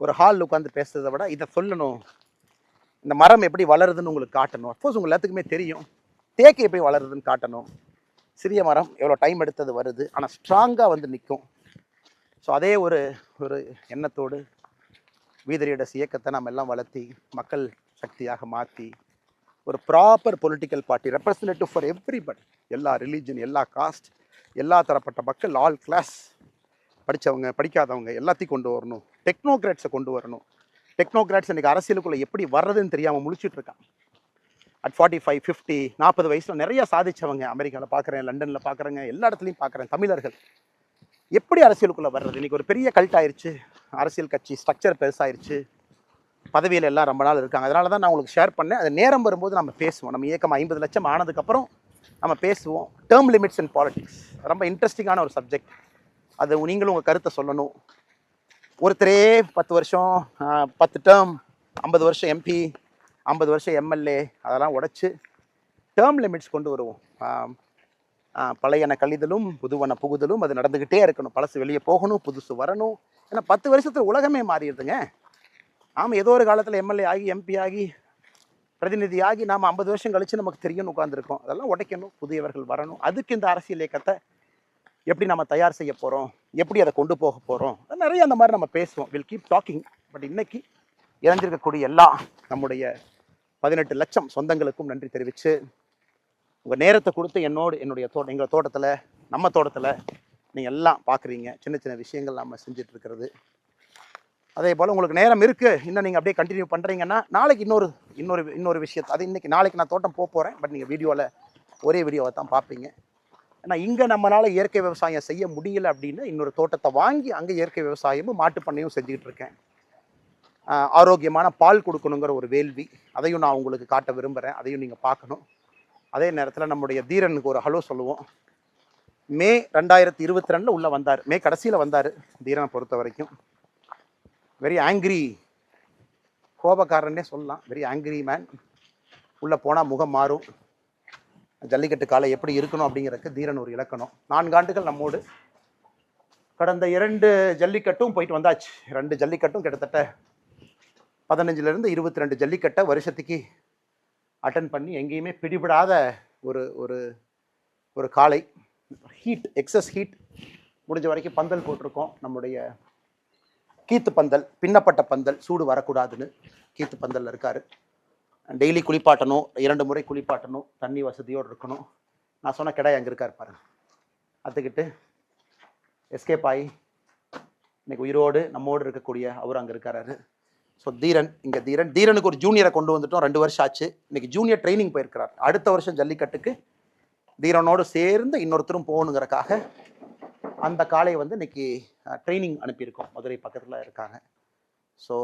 ஒரு ஹாலில் உட்காந்து பேசுகிறத விட இதை சொல்லணும். இந்த மரம் எப்படி வளருதுன்னு உங்களுக்கு காட்டணும். அஃப்கோர்ஸ் உங்கள் எல்லாத்துக்குமே தெரியும், தேக்கு எப்படி வளருதுன்னு காட்டணும். சிறிய மரம் எவ்வளோ டைம் எடுத்தது வருது, ஆனால் ஸ்ட்ராங்காக வந்து நிற்கும். ஸோ அதே ஒரு ஒரு எண்ணத்தோடு வீதரீடஸ் இயக்கத்தை நம்ம எல்லாம் வளர்த்தி மக்கள் சக்தியாக மாற்றி ஒரு proper political party representative for everybody, எல்லா ரிலீஜன், எல்லா காஸ்ட், எல்லா தரப்பட்ட மக்கள், ஆல் கிளாஸ், படித்தவங்க படிக்காதவங்க எல்லாத்தையும் கொண்டு வரணும். டெக்னோக்ராட்ஸை கொண்டு வரணும். டெக்னோக்ராட்ஸ் இன்றைக்கி அரசியலுக்குள்ளே எப்படி வர்றதுன்னு தெரியாமல் முழிச்சிட்டு இருக்காங்க. அட் 45, 50, 40 வயசில் நிறைய சாதிச்சவங்க அமெரிக்காவில் பார்க்குறேன், லண்டனில் பார்க்குறேங்க, எல்லா இடத்துலையும் பார்க்குறேன். தமிழர்கள் எப்படி அரசியலுக்குள்ளே வர்றது? இன்றைக்கி ஒரு பெரிய கல்ட் ஆயிடுச்சு, அரசியல் கட்சி ஸ்ட்ரக்சர் பெருசாயிருச்சு, பதவியில் எல்லாம் ரொம்ப நாள் இருக்காங்க. அதனால தான் நான் உங்களுக்கு ஷேர் பண்ணேன். அது நேரம் வரும்போது நம்ம பேசுவோம். நம்ம இயக்கம் 50 லட்சம் ஆனதுக்கப்புறம் நம்ம பேசுவோம். டேர்ம் லிமிட்ஸ் இன் பாலிடிக்ஸ் ரொம்ப இன்ட்ரெஸ்டிங்கான ஒரு சப்ஜெக்ட். அது நீங்களும் உங்கள் கருத்தை சொல்லணும். ஒருத்தரே 10 வருஷம் 10 டேர்ம், 50 வருஷம் எம்பி, 50 வருஷம் எம்எல்ஏ, அதெல்லாம் உடைச்சு டேர்ம் லிமிட்ஸ் கொண்டு வருவோம். பழையன கழிதலும் புதுவன புகுதலும் அது நடந்துக்கிட்டே இருக்கணும். பழசு வெளியே போகணும், புதுசு வரணும். ஏன்னா 10 வருஷத்தில் உலகமே மாறிடுதுங்க. ஆமாம், ஏதோ ஒரு காலத்தில் எம்எல்ஏ ஆகி எம்பி ஆகி பிரதிநிதி ஆகி நாம் 50 வருஷம் கழித்து நமக்கு தெரியும்னு உட்காந்துருக்கோம். அதெல்லாம் உடைக்கணும், புதியவர்கள் வரணும். அதுக்கு இந்த அரசியல் இயக்கத்தை எப்படி நம்ம தயார் செய்ய போகிறோம், எப்படி அதை கொண்டு போக போகிறோம், நிறைய அந்த மாதிரி நம்ம பேசுவோம். Will keep talking. பட் இன்னைக்கு இறஞ்சிருக்கக்கூடிய எல்லா நம்முடைய 18 லட்சம் சொந்தங்களுக்கும் நன்றி தெரிவித்து உங்கள் நேரத்தை கொடுத்து என்னுடைய எங்கள் தோட்டத்தில், நம்ம தோட்டத்தில் நீங்கள் எல்லாம் பார்க்குறீங்க. சின்ன சின்ன விஷயங்கள் நம்ம செஞ்சிட்ருக்கிறது. அதே போல் உங்களுக்கு நேரம் இருக்குது, இன்னும் நீங்கள் அப்படியே கண்டினியூ பண்ணுறீங்கன்னா நாளைக்கு இன்னொரு விஷயத்தை, அது இன்றைக்கி நாளைக்கு நான் தோட்டம் போகிறேன். பட் நீங்கள் வீடியோவில் ஒரே வீடியோவை தான் பார்ப்பீங்க. ஏன்னா இங்கே நம்மளால் இயற்கை விவசாயம் செய்ய முடியல அப்படின்னா இன்னொரு தோட்டத்தை வாங்கி அங்கே இயற்கை விவசாயமும் மாட்டுப்பண்ணையும் செஞ்சுக்கிட்டு இருக்கேன். ஆரோக்கியமான பால் கொடுக்கணுங்கிற ஒரு வேள்வி, அதையும் நான் உங்களுக்கு காட்ட விரும்புகிறேன். அதையும் நீங்கள் பார்க்கணும். அதே நேரத்தில் நம்முடைய தீரனுக்கு ஒரு ஹலோ சொல்லுவோம். மே 2022 உள்ளே வந்தார், மே கடைசியில் வந்தார். தீரனை பொறுத்த வரைக்கும் வெரி ஆங்கிரி, கோபக்காரன்னே சொல்லலாம். Very angry man. உள்ளே போனால் முகம் மாறும். ஜல்லிக்கட்டு காலை எப்படி இருக்கணும் அப்படிங்கிறதுக்கு தீரன் ஒரு இலக்கணம். 4 ஆண்டுகள் நம்மோடு. கடந்த 2 ஜல்லிக்கட்டும் போயிட்டு வந்தாச்சு. 2 ஜல்லிக்கட்டும் கிட்டத்தட்ட 15லேருந்து 22 ஜல்லிக்கட்டை வருஷத்துக்கு அட்டன் பண்ணி எங்கேயுமே பிடிபடாத ஒரு ஒரு ஒரு காலை. Heat, excess heat. முடிஞ்ச வரைக்கும் பந்தல் போட்டிருக்கோம். நம்முடைய கீத்து பந்தல், பின்னப்பட்ட பந்தல், சூடு வரக்கூடாதுன்னு கீத்து பந்தல் இருக்காரு. டெய்லி குளிப்பாட்டணும், 2 முறை குளிப்பாட்டணும், தண்ணி வசதியோடு இருக்கணும். நான் சொன்ன கிடாய் அங்கே இருக்கார் பாருங்க, அத்துக்கிட்டு எஸ்கேப் ஆகி இன்னைக்கு உயிரோடு நம்மோடு இருக்கக்கூடிய அவர் அங்கே இருக்காரு. ஸோ தீரன், இங்கே தீரனுக்கு ஒரு ஜூனியரை கொண்டு வந்துட்டோம். 2 வருஷம் ஆச்சு. இன்னைக்கு ஜூனியர் ட்ரைனிங் போயிருக்கிறார். அடுத்த வருஷம் ஜல்லிக்கட்டுக்கு தீரனோடு சேர்ந்து இன்னொருத்தரும் போகணுங்கிறக்காக அந்த காலை வந்து இன்னைக்கு ட்ரைனிங் அனுப்பியிருக்கோம். மதுரை பக்கத்தில் இருக்காங்க. ஸோ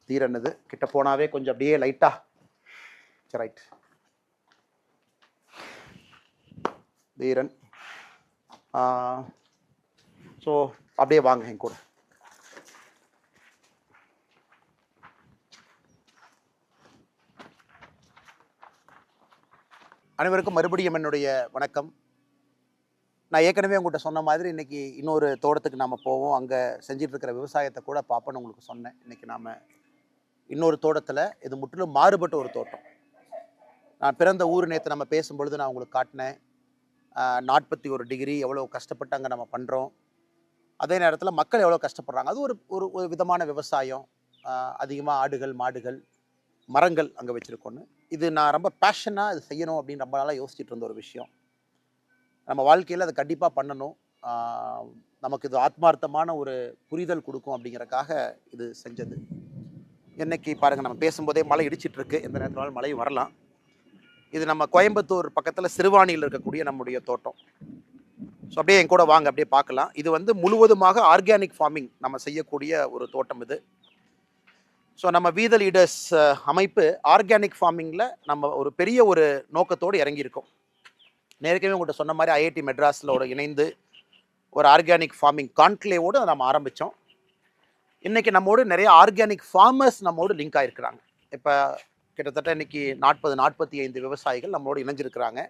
தீரன் இது கிட்ட போனாவே கொஞ்சம் அப்படியே லைட்டாக ரைட். தீரன் ஸோ அப்படியே வாங்க என் கூட. அனைவருக்கும் மறுபடியும் என்னுடைய வணக்கம். நான் ஏற்கனவே உங்கள்கிட்ட சொன்ன மாதிரி இன்றைக்கி இன்னொரு தோட்டத்துக்கு நாம் போவோம். அங்கே செஞ்சிட்டு இருக்கிற விவசாயத்தை கூட பார்ப்போன்னு உங்களுக்கு சொன்னேன். இன்றைக்கி நாம் இன்னொரு தோட்டத்தில், இது முற்றிலும் மாறுபட்ட ஒரு தோட்டம். நான் பிறந்த ஊர் நேற்று நம்ம பேசும்பொழுது நான் உங்களுக்கு காட்டினேன். 41 டிகிரி எவ்வளோ கஷ்டப்பட்டு அங்கே நம்ம பண்ணுறோம். அதே நேரத்தில் மக்கள் எவ்வளோ கஷ்டப்படுறாங்க. அது ஒரு ஒரு விதமான விவசாயம். அதிகமாக ஆடுகள், மாடுகள், மரங்கள் அங்கே வச்சுருக்கோன்னு. இது நான் ரொம்ப பேஷனாக இது செய்யணும் அப்படின்னு ரொம்ப நாளாக யோசிச்சுட்டு இருந்த ஒரு விஷயம். நம்ம வாழ்க்கையில் அதை கண்டிப்பாக பண்ணணும். நமக்கு இது ஆத்மார்த்தமான ஒரு புரிதல் கொடுக்கும் அப்படிங்கிறக்காக இது செஞ்சது. இன்னைக்கு பாருங்கள், நம்ம பேசும்போதே மழை இடிச்சிட்ருக்கு. எந்த நேரத்தினாலும் மழையும் வரலாம். இது நம்ம கோயம்புத்தூர் பக்கத்தில் சிறுவாணியில் இருக்கக்கூடிய நம்முடைய தோட்டம். ஸோ அப்படியே என் கூட வாங்க, அப்படியே பார்க்கலாம். இது வந்து முழுவதுமாக ஆர்கானிக் ஃபார்மிங் நம்ம செய்யக்கூடிய ஒரு தோட்டம் இது. ஸோ நம்ம வீத லீடர்ஸ் அமைப்பு ஆர்கானிக் ஃபார்மிங்கில் நம்ம ஒரு பெரிய ஒரு நோக்கத்தோடு இறங்கியிருக்கோம். நேரடியாக உங்கள்கிட்ட சொன்ன மாதிரி ஐஐடி மெட்ராஸில் இணைந்து ஒரு ஆர்கானிக் ஃபார்மிங் கான்க்ளேவோடு நம்ம ஆரம்பித்தோம். இன்றைக்கி நம்மோடு நிறைய ஆர்கானிக் ஃபார்மர்ஸ் நம்மோடு லிங்க் ஆகிருக்கிறாங்க. இப்போ கிட்டத்தட்ட இன்றைக்கி 40-45 விவசாயிகள் நம்மளோடு இணைஞ்சிருக்கிறாங்க.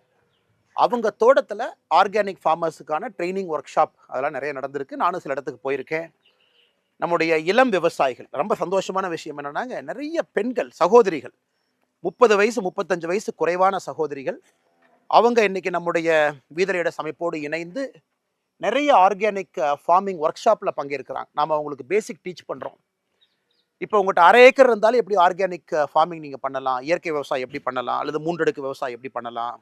அவங்க தோட்டத்தில் ஆர்கானிக் ஃபார்மர்ஸுக்கான ட்ரைனிங் ஒர்க் ஷாப் அதெல்லாம் நிறைய நடந்திருக்கு. நானும் சில இடத்துக்கு போயிருக்கேன். நம்முடைய இளம் விவசாயிகள், ரொம்ப சந்தோஷமான விஷயம் என்னென்னாங்க, நிறைய பெண்கள் சகோதரிகள், 30 வயசு 35 வயசு குறைவான சகோதரிகள் அவங்க இன்னைக்கு நம்முடைய வீதலீடர்ஸ் அமைப்போடு இணைந்து நிறைய ஆர்கானிக் ஃபார்மிங் ஒர்க் ஷாப்பில் பங்கேற்கிறாங்க. நாம் அவங்களுக்கு பேசிக் டீச் பண்ணுறோம். இப்போ உங்கள்கிட்ட 1/2 ஏக்கர் இருந்தாலும் எப்படி ஆர்கானிக் ஃபார்மிங் நீங்கள் பண்ணலாம், இயற்கை விவசாயம் எப்படி பண்ணலாம், அல்லது 3 அடுக்கு விவசாயம் எப்படி பண்ணலாம்,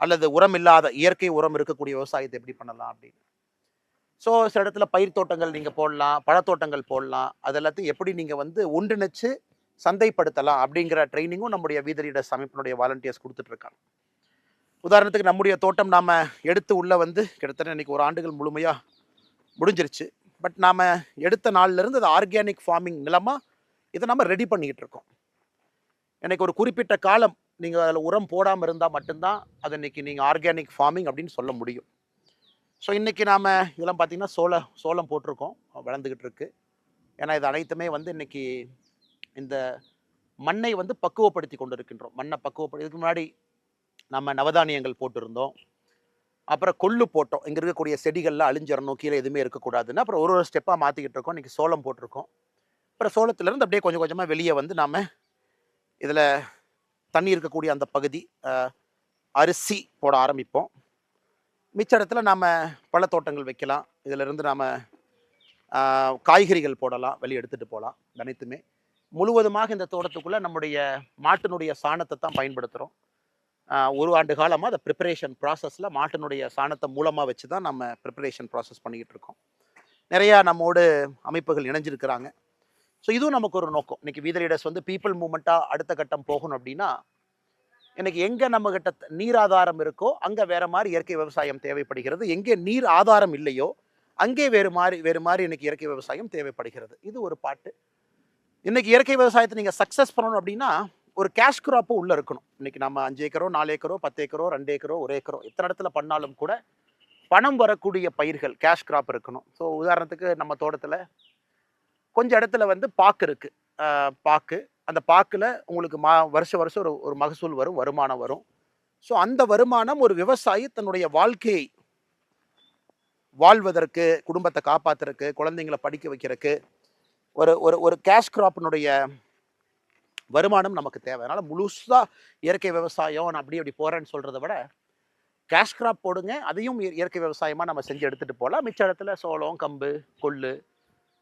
அல்லது உரம் இல்லாத இயற்கை உரம் இருக்கக்கூடிய விவசாயத்தை எப்படி பண்ணலாம் அப்படின்னு. ஸோ சில இடத்துல பயிர் தோட்டங்கள் நீங்கள் போடலாம், பழத்தோட்டங்கள் போடலாம். அது எல்லாத்தையும் எப்படி நீங்கள் வந்து ஒன்றிணைச்சு சந்தைப்படுத்தலாம் அப்படிங்கிற ட்ரைனிங்கும் நம்முடைய வீதலீடர்ஸ் அமைப்பினுடைய வாலண்டியர்ஸ் கொடுத்துட்ருக்காங்க. உதாரணத்துக்கு நம்முடைய தோட்டம் நாம் எடுத்து உள்ளே வந்து கிட்டத்தட்ட இன்றைக்கி 1 ஆண்டுகள் முழுமையாக முடிஞ்சிருச்சு. பட் நாம் எடுத்த நாள்லேருந்து அது ஆர்கானிக் ஃபார்மிங் நிலமாக இதை நம்ம ரெடி பண்ணிக்கிட்டு இருக்கோம். எனக்கு ஒரு குறிப்பிட்ட காலம் நீங்கள் அதில் உரம் போடாமல் இருந்தால் மட்டும்தான் அது இன்றைக்கி நீங்கள் ஆர்கானிக் ஃபார்மிங் அப்படின்னு சொல்ல முடியும். ஸோ இன்றைக்கி நாம் இதெல்லாம் பார்த்திங்கன்னா சோளம் போட்டிருக்கோம், வளர்ந்துக்கிட்டு இருக்கு. ஏன்னா இது அனைத்துமே வந்து இன்றைக்கி இந்த மண்ணை வந்து பக்குவப்படுத்தி கொண்டு இருக்கின்றோம். மண்ணை இதுக்கு முன்னாடி நம்ம நவதானியங்கள் போட்டிருந்தோம், அப்புறம் கொள்ளு போட்டோம். இங்கே இருக்கக்கூடிய செடிகள்லாம் அழிஞ்சிடணும், கீழே எதுவுமே இருக்கக்கூடாதுன்னு அப்புறம் ஒரு ஸ்டெப்பாக மாற்றிக்கிட்டு இருக்கோம். இன்றைக்கி சோளம் போட்டிருக்கோம். அப்புறம் சோளத்துலேருந்து அப்படியே கொஞ்சம் கொஞ்சமாக வெளியே வந்து நாம் இதில் தண்ணி இருக்கக்கூடிய அந்த பகுதி அரிசி போட ஆரம்பிப்போம். மிச்ச இடத்துல நாம் பழத்தோட்டங்கள் வைக்கலாம். இதிலிருந்து நாம் காய்கறிகள் போடலாம், வெளியே எடுத்துகிட்டு போகலாம். அனைத்துமே முழுவதுமாக இந்த தோட்டத்துக்குள்ளே நம்முடைய மாட்டினுடைய சாணத்தை தான் பயன்படுத்துகிறோம். 1 ஆண்டு காலமாக அந்த ப்ரிப்பரேஷன் ப்ராசஸில் மாட்டினுடைய சாணத்தை மூலமாக வச்சு தான் நம்ம ப்ரிப்பரேஷன் ப்ராசஸ் பண்ணிக்கிட்டு இருக்கோம். நிறையா நம்மோடு அமைப்புகள் இணைஞ்சிருக்கிறாங்க. ஸோ இதுவும் நமக்கு ஒரு நோக்கம். இன்றைக்கி வீதலீடர்ஸ் வந்து பீப்புள் மூவ்மெண்ட்டாக அடுத்த கட்டம் போகணும் அப்படின்னா, இன்றைக்கி எங்கே நம்மகிட்ட நீர் ஆதாரம் இருக்கோ அங்கே வேறு மாதிரி இயற்கை விவசாயம் தேவைப்படுகிறது. எங்கே நீர் ஆதாரம் இல்லையோ அங்கே வேறு மாதிரி இன்றைக்கி இயற்கை விவசாயம் தேவைப்படுகிறது. இது ஒரு பாட்டு. இன்றைக்கி இயற்கை விவசாயத்தை நீங்கள் சக்ஸஸ் பண்ணணும் அப்படின்னா ஒரு கேஷ் கிராப்பும் உள்ளே இருக்கணும். இன்றைக்கி நம்ம 5 ஏக்கரோ 4 ஏக்கரோ 10 ஏக்கரோ 2 ஏக்கரோ 1 ஏக்கரோ எத்தனை இடத்துல பண்ணாலும் கூட பணம் வரக்கூடிய பயிர்கள் கேஷ் கிராப் இருக்கணும். ஸோ உதாரணத்துக்கு நம்ம தோட்டத்தில் கொஞ்சம் இடத்துல வந்து பாக்கு இருக்குது. பாக்கு, அந்த பாக்கில் உங்களுக்கு வருஷம் ஒரு மகசூல் வரும், வருமானம் வரும். ஸோ அந்த வருமானம் ஒரு விவசாயி தன்னுடைய வாழ்க்கையை வாழ்வதற்கு, குடும்பத்தை காப்பாற்றுறதுக்கு, குழந்தைங்களை படிக்க வைக்கிறதுக்கு ஒரு ஒரு ஒரு கேஷ் கிராப்பினுடைய வருமானம் நமக்கு தேவை. அதனால் முழுசாக இயற்கை விவசாயம் நான் அப்படி போகிறேன்னு சொல்கிறத விட கேஷ் கிராப் போடுங்க, அதையும் இயற்கை விவசாயமாக நம்ம செஞ்சு எடுத்துகிட்டு போகலாம். மிச்ச இடத்துல சோளம், கம்பு, கொள்ளு,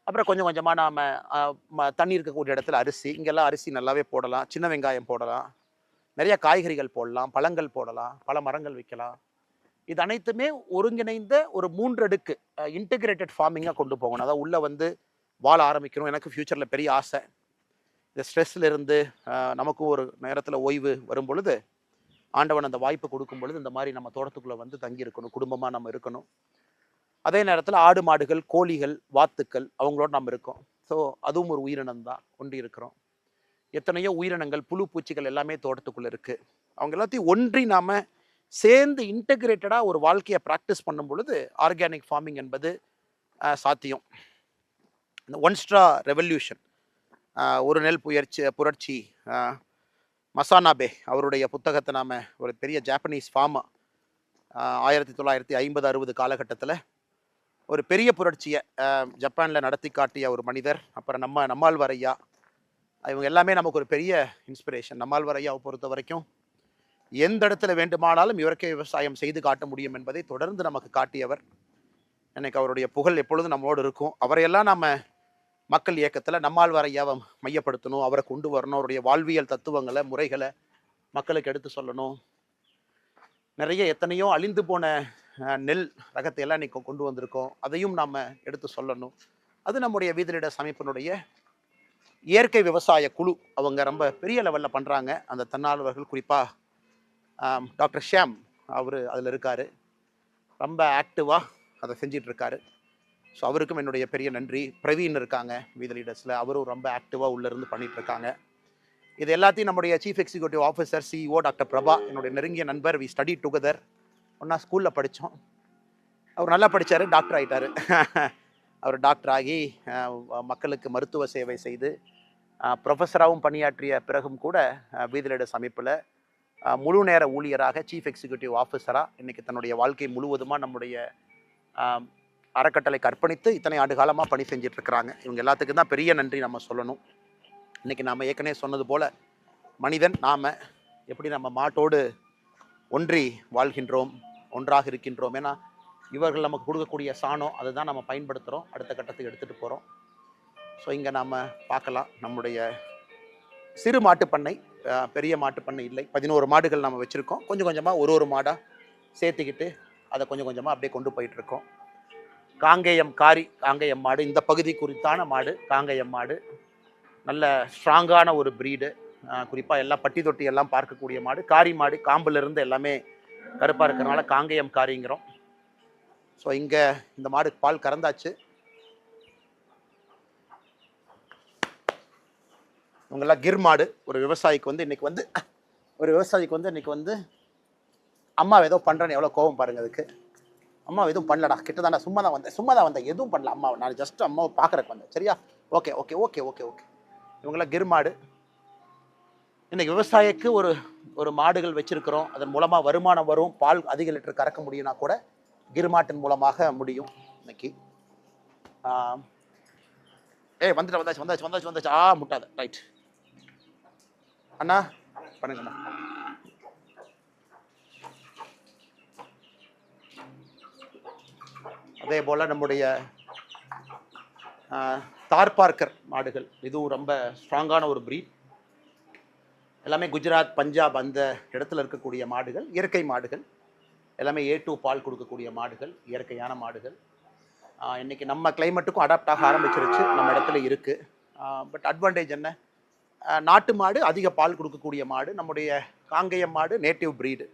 அப்புறம் கொஞ்சம் கொஞ்சமாக நாம் தண்ணி இருக்கக்கூடிய இடத்துல அரிசி, இங்கெல்லாம் அரிசி நல்லாவே போடலாம். சின்ன வெங்காயம் போடலாம், நிறைய காய்கறிகள் போடலாம், பழங்கள் போடலாம், பல மரங்கள் வைக்கலாம். இது அனைத்துமே ஒருங்கிணைந்த ஒரு 3 அடுக்கு இன்டெகிரேட்டட் ஃபார்மிங்காக கொண்டு போகணும். அதாவது உள்ளே வந்து வாழ ஆரம்பிக்கணும். எனக்கு ஃப்யூச்சரில் பெரிய ஆசை. இந்த ஸ்ட்ரெஸ்ஸில் இருந்து நமக்கும் ஒரு நேரத்தில் ஓய்வு வரும் பொழுது, ஆண்டவன் அந்த வாய்ப்பு கொடுக்கும் பொழுது இந்த மாதிரி நம்ம தோட்டத்துக்குள்ளே வந்து தங்கி இருக்கணும், குடும்பமாக நம்ம இருக்கணும். அதே நேரத்தில் ஆடு மாடுகள், கோழிகள், வாத்துக்கள் அவங்களோட நம்ம இருக்கோம். ஸோ அதுவும் ஒரு உயிரினம் தான், ஒன்றி இருக்கிறோம். எத்தனையோ உயிரினங்கள், புழு பூச்சிகள் எல்லாமே தோட்டத்துக்குள்ளே இருக்குது. அவங்க எல்லாத்தையும் ஒன்றி நாம் சேர்ந்து இன்டெகிரேட்டடாக ஒரு வாழ்க்கையை ப்ராக்டிஸ் பண்ணும் பொழுது ஆர்கானிக் ஃபார்மிங் என்பது சாத்தியம். இந்த ஒன் ஸ்ட்ரா ரெவல்யூஷன், ஒரு நெல் புரட்சி, மசானாபே அவருடைய புத்தகத்தை நாம் ஒரு பெரிய ஜாப்பனீஸ் ஃபார்மா 1950-60 காலகட்டத்தில் ஒரு பெரிய புரட்சியை ஜப்பானில் நடத்தி காட்டிய ஒரு மனிதர். அப்புறம் நம்மாழ்வார் ஐயா, இவங்க எல்லாமே நமக்கு ஒரு பெரிய இன்ஸ்பிரேஷன். நம்மாழ்வார் ஐயாவை பொறுத்த வரைக்கும் எந்த இடத்துல வேண்டுமானாலும் இயற்கை விவசாயம் செய்து காட்ட முடியும் என்பதை தொடர்ந்து நமக்கு காட்டியவர். எனக்கு அவருடைய புகழ் எப்பொழுதும் நம்மளோடு இருக்கும். அவரையெல்லாம் நம்ம மக்கள் இயக்கத்தில் நம்மாழ்வார் ஐயாவை மையப்படுத்தணும், அவரை கொண்டு வரணும், அவருடைய வாழ்வியல் தத்துவங்களை, முறைகளை மக்களுக்கு எடுத்து சொல்லணும். நிறைய எத்தனையோ அழிந்து போன நெல் ரகத்தை எல்லாம் இன்றைக்கி கொண்டு வந்திருக்கோம், அதையும் நாம் எடுத்து சொல்லணும். அது நம்முடைய வீதலீடர்ஸ் அமைப்பினுடைய இயற்கை விவசாய குழு அவங்க ரொம்ப பெரிய லெவலில் பண்ணுறாங்க. அந்த தன்னார்வலர்கள் குறிப்பாக டாக்டர் ஷியாம் அவர் அதில் இருக்கார், ரொம்ப ஆக்டிவாக அதை செஞ்சிட்ருக்காரு. ஸோ அவருக்கும் என்னுடைய பெரிய நன்றி. பிரவீன் இருக்காங்க வீதலீடர்ஸில், அவரும் ரொம்ப ஆக்டிவாக உள்ளேருந்து பண்ணிகிட்ருக்காங்க. இது எல்லாத்தையும் நம்முடைய chief executive officer CEO doctor Prabha, என்னுடைய நெருங்கிய நண்பர். வி ஸ்டடி டுகெதர், ஒன்றா ஸ்கூலில் படித்தோம். அவர் நல்லா படித்தார், டாக்டர் ஆகிட்டார். அவர் டாக்டர் ஆகி மக்களுக்கு மருத்துவ சேவை செய்து ப்ரொஃபஸராகவும் பணியாற்றிய பிறகும் கூட வீதலீடர்ஸ் அமைப்பில் முழு நேர ஊழியராக சீஃப் எக்ஸிக்யூட்டிவ் ஆஃபீஸராக இன்றைக்கி தன்னுடைய வாழ்க்கை முழுவதுமாக நம்முடைய அறக்கட்டளைக்கு அர்ப்பணித்து இத்தனை ஆண்டு காலமாக பணி செஞ்சிட்ருக்கிறாங்க. இவங்க எல்லாத்துக்கும் தான் பெரிய நன்றி நம்ம சொல்லணும். இன்றைக்கி நாம் ஏற்கனவே சொன்னது போல் மனிதன் நாம் எப்படி நம்ம மாட்டோடு ஒன்றி வாழ்கின்றோம், ஒன்றாக இருக்கின்றோம். ஏன்னா இவர்கள் நமக்கு கொடுக்கக்கூடிய சாணம் அதை தான் நம்ம பயன்படுத்துகிறோம், அடுத்த கட்டத்துக்கு எடுத்துகிட்டு போகிறோம். ஸோ இங்கே நாம் பார்க்கலாம் நம்முடைய சிறு மாட்டுப்பண்ணை, பெரிய மாட்டுப்பண்ணை இல்லை. 11 மாடுகள் நம்ம வச்சுருக்கோம். கொஞ்சம் கொஞ்சமாக ஒரு மாடாக சேர்த்துக்கிட்டு அதை கொஞ்சம் கொஞ்சமாக அப்படியே கொண்டு போயிட்டுருக்கோம். காங்கேயம் காரி, காங்கேயம் மாடு இந்த பகுதி குறித்தான மாடு. காங்கேயம் மாடு நல்ல ஸ்ட்ராங்கான ஒரு ப்ரீடு, குறிப்பாக எல்லாம் பட்டி தொட்டி எல்லாம் பார்க்கக்கூடிய மாடு. காரி மாடு காம்பிலிருந்து எல்லாமே கருப்பாக இருக்கிறனால காங்கேயம் காரிங்கிறோம். ஸோ இங்கே இந்த மாடு பால் கறந்தாச்சு. இவங்கெல்லாம் கிர் மாடு. ஒரு விவசாயிக்கு வந்து இன்னைக்கு வந்து அம்மா ஏதோ பண்ணுறேன்னு எவ்வளோ கோபம் பாருங்க அதுக்கு. அம்மா எதுவும் பண்ணலடா, கிட்ட தானே சும்மா தான் வந்தேன், எதுவும் பண்ணல அம்மாவை, நான் ஜஸ்ட் அம்மாவை பார்க்குறக்கு வந்தேன், சரியா? Okay okay okay okay okay. இவங்களாம் கிர் மாடு. இன்னைக்கு விவசாயிக்கு ஒரு மாடுகள் வச்சிருக்கிறோம், அதன் மூலமாக வருமானம் வரும், பால் அதிக லிட்டர் கறக்க முடியும்னா கூட கிர் மாட்டின் மூலமாக முடியும். இன்னைக்கு வந்தாச்சு. முட்டாத ரைட் அண்ணா, பண்ணுங்கண்ணா. அதே போல் நம்முடைய தார்பார்க்கர் மாடுகள், இதுவும் ரொம்ப ஸ்ட்ராங்கான ஒரு ப்ரீட். எல்லாமே குஜராத், பஞ்சாப் அந்த இடத்துல இருக்கக்கூடிய மாடுகள், இயற்கை மாடுகள். எல்லாமே A2 பால் கொடுக்கக்கூடிய மாடுகள், இயற்கையான மாடுகள். இன்றைக்கி நம்ம கிளைமேட்டுக்கும் அடாப்ட் ஆக ஆரம்பிச்சிருச்சு, நம்ம இடத்துல இருக்குது. பட் அட்வான்டேஜ் என்ன? நாட்டு மாடு அதிக பால் கொடுக்கக்கூடிய மாடு. நம்முடைய காங்கேயம் மாடு நேட்டிவ் ப்ரீடு.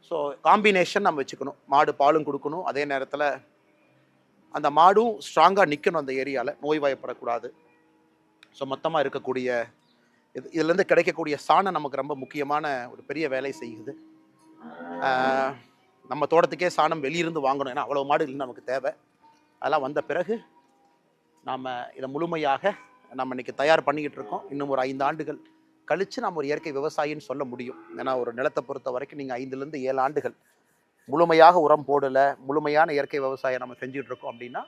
ஸோ காம்பினேஷன் நம்ம வச்சுக்கணும், மாடு பாலும் கொடுக்கணும், அதே நேரத்தில் அந்த மாடும் ஸ்ட்ராங்காக நிற்கணும் அந்த ஏரியாவில், நோய்வாய்ப்படக்கூடாது. ஸோ மொத்தமாக இருக்கக்கூடிய இதுலேருந்து கிடைக்கக்கூடிய சாணம் நமக்கு ரொம்ப முக்கியமான ஒரு பெரிய வேலை செய்யுது. நம்ம தோட்டத்துக்கே சாணம் வெளியிருந்து வாங்கணும், ஏன்னா அவ்வளோ மாடுகள் நமக்கு தேவை. அதெல்லாம் வந்த பிறகு நாம் இதை முழுமையாக நம்ம இன்றைக்கி தயார் பண்ணிக்கிட்டு இருக்கோம். இன்னும் ஒரு 5 ஆண்டுகள் கழித்து நம்ம ஒரு இயற்கை விவசாயின்னு சொல்ல முடியும். ஏன்னா ஒரு நிலத்தை பொறுத்த வரைக்கும் நீங்கள் 5லேருந்து 7 ஆண்டுகள் முழுமையாக உரம் போடலை, முழுமையான இயற்கை விவசாயம் நம்ம செஞ்சுட்டு இருக்கோம் அப்படின்னா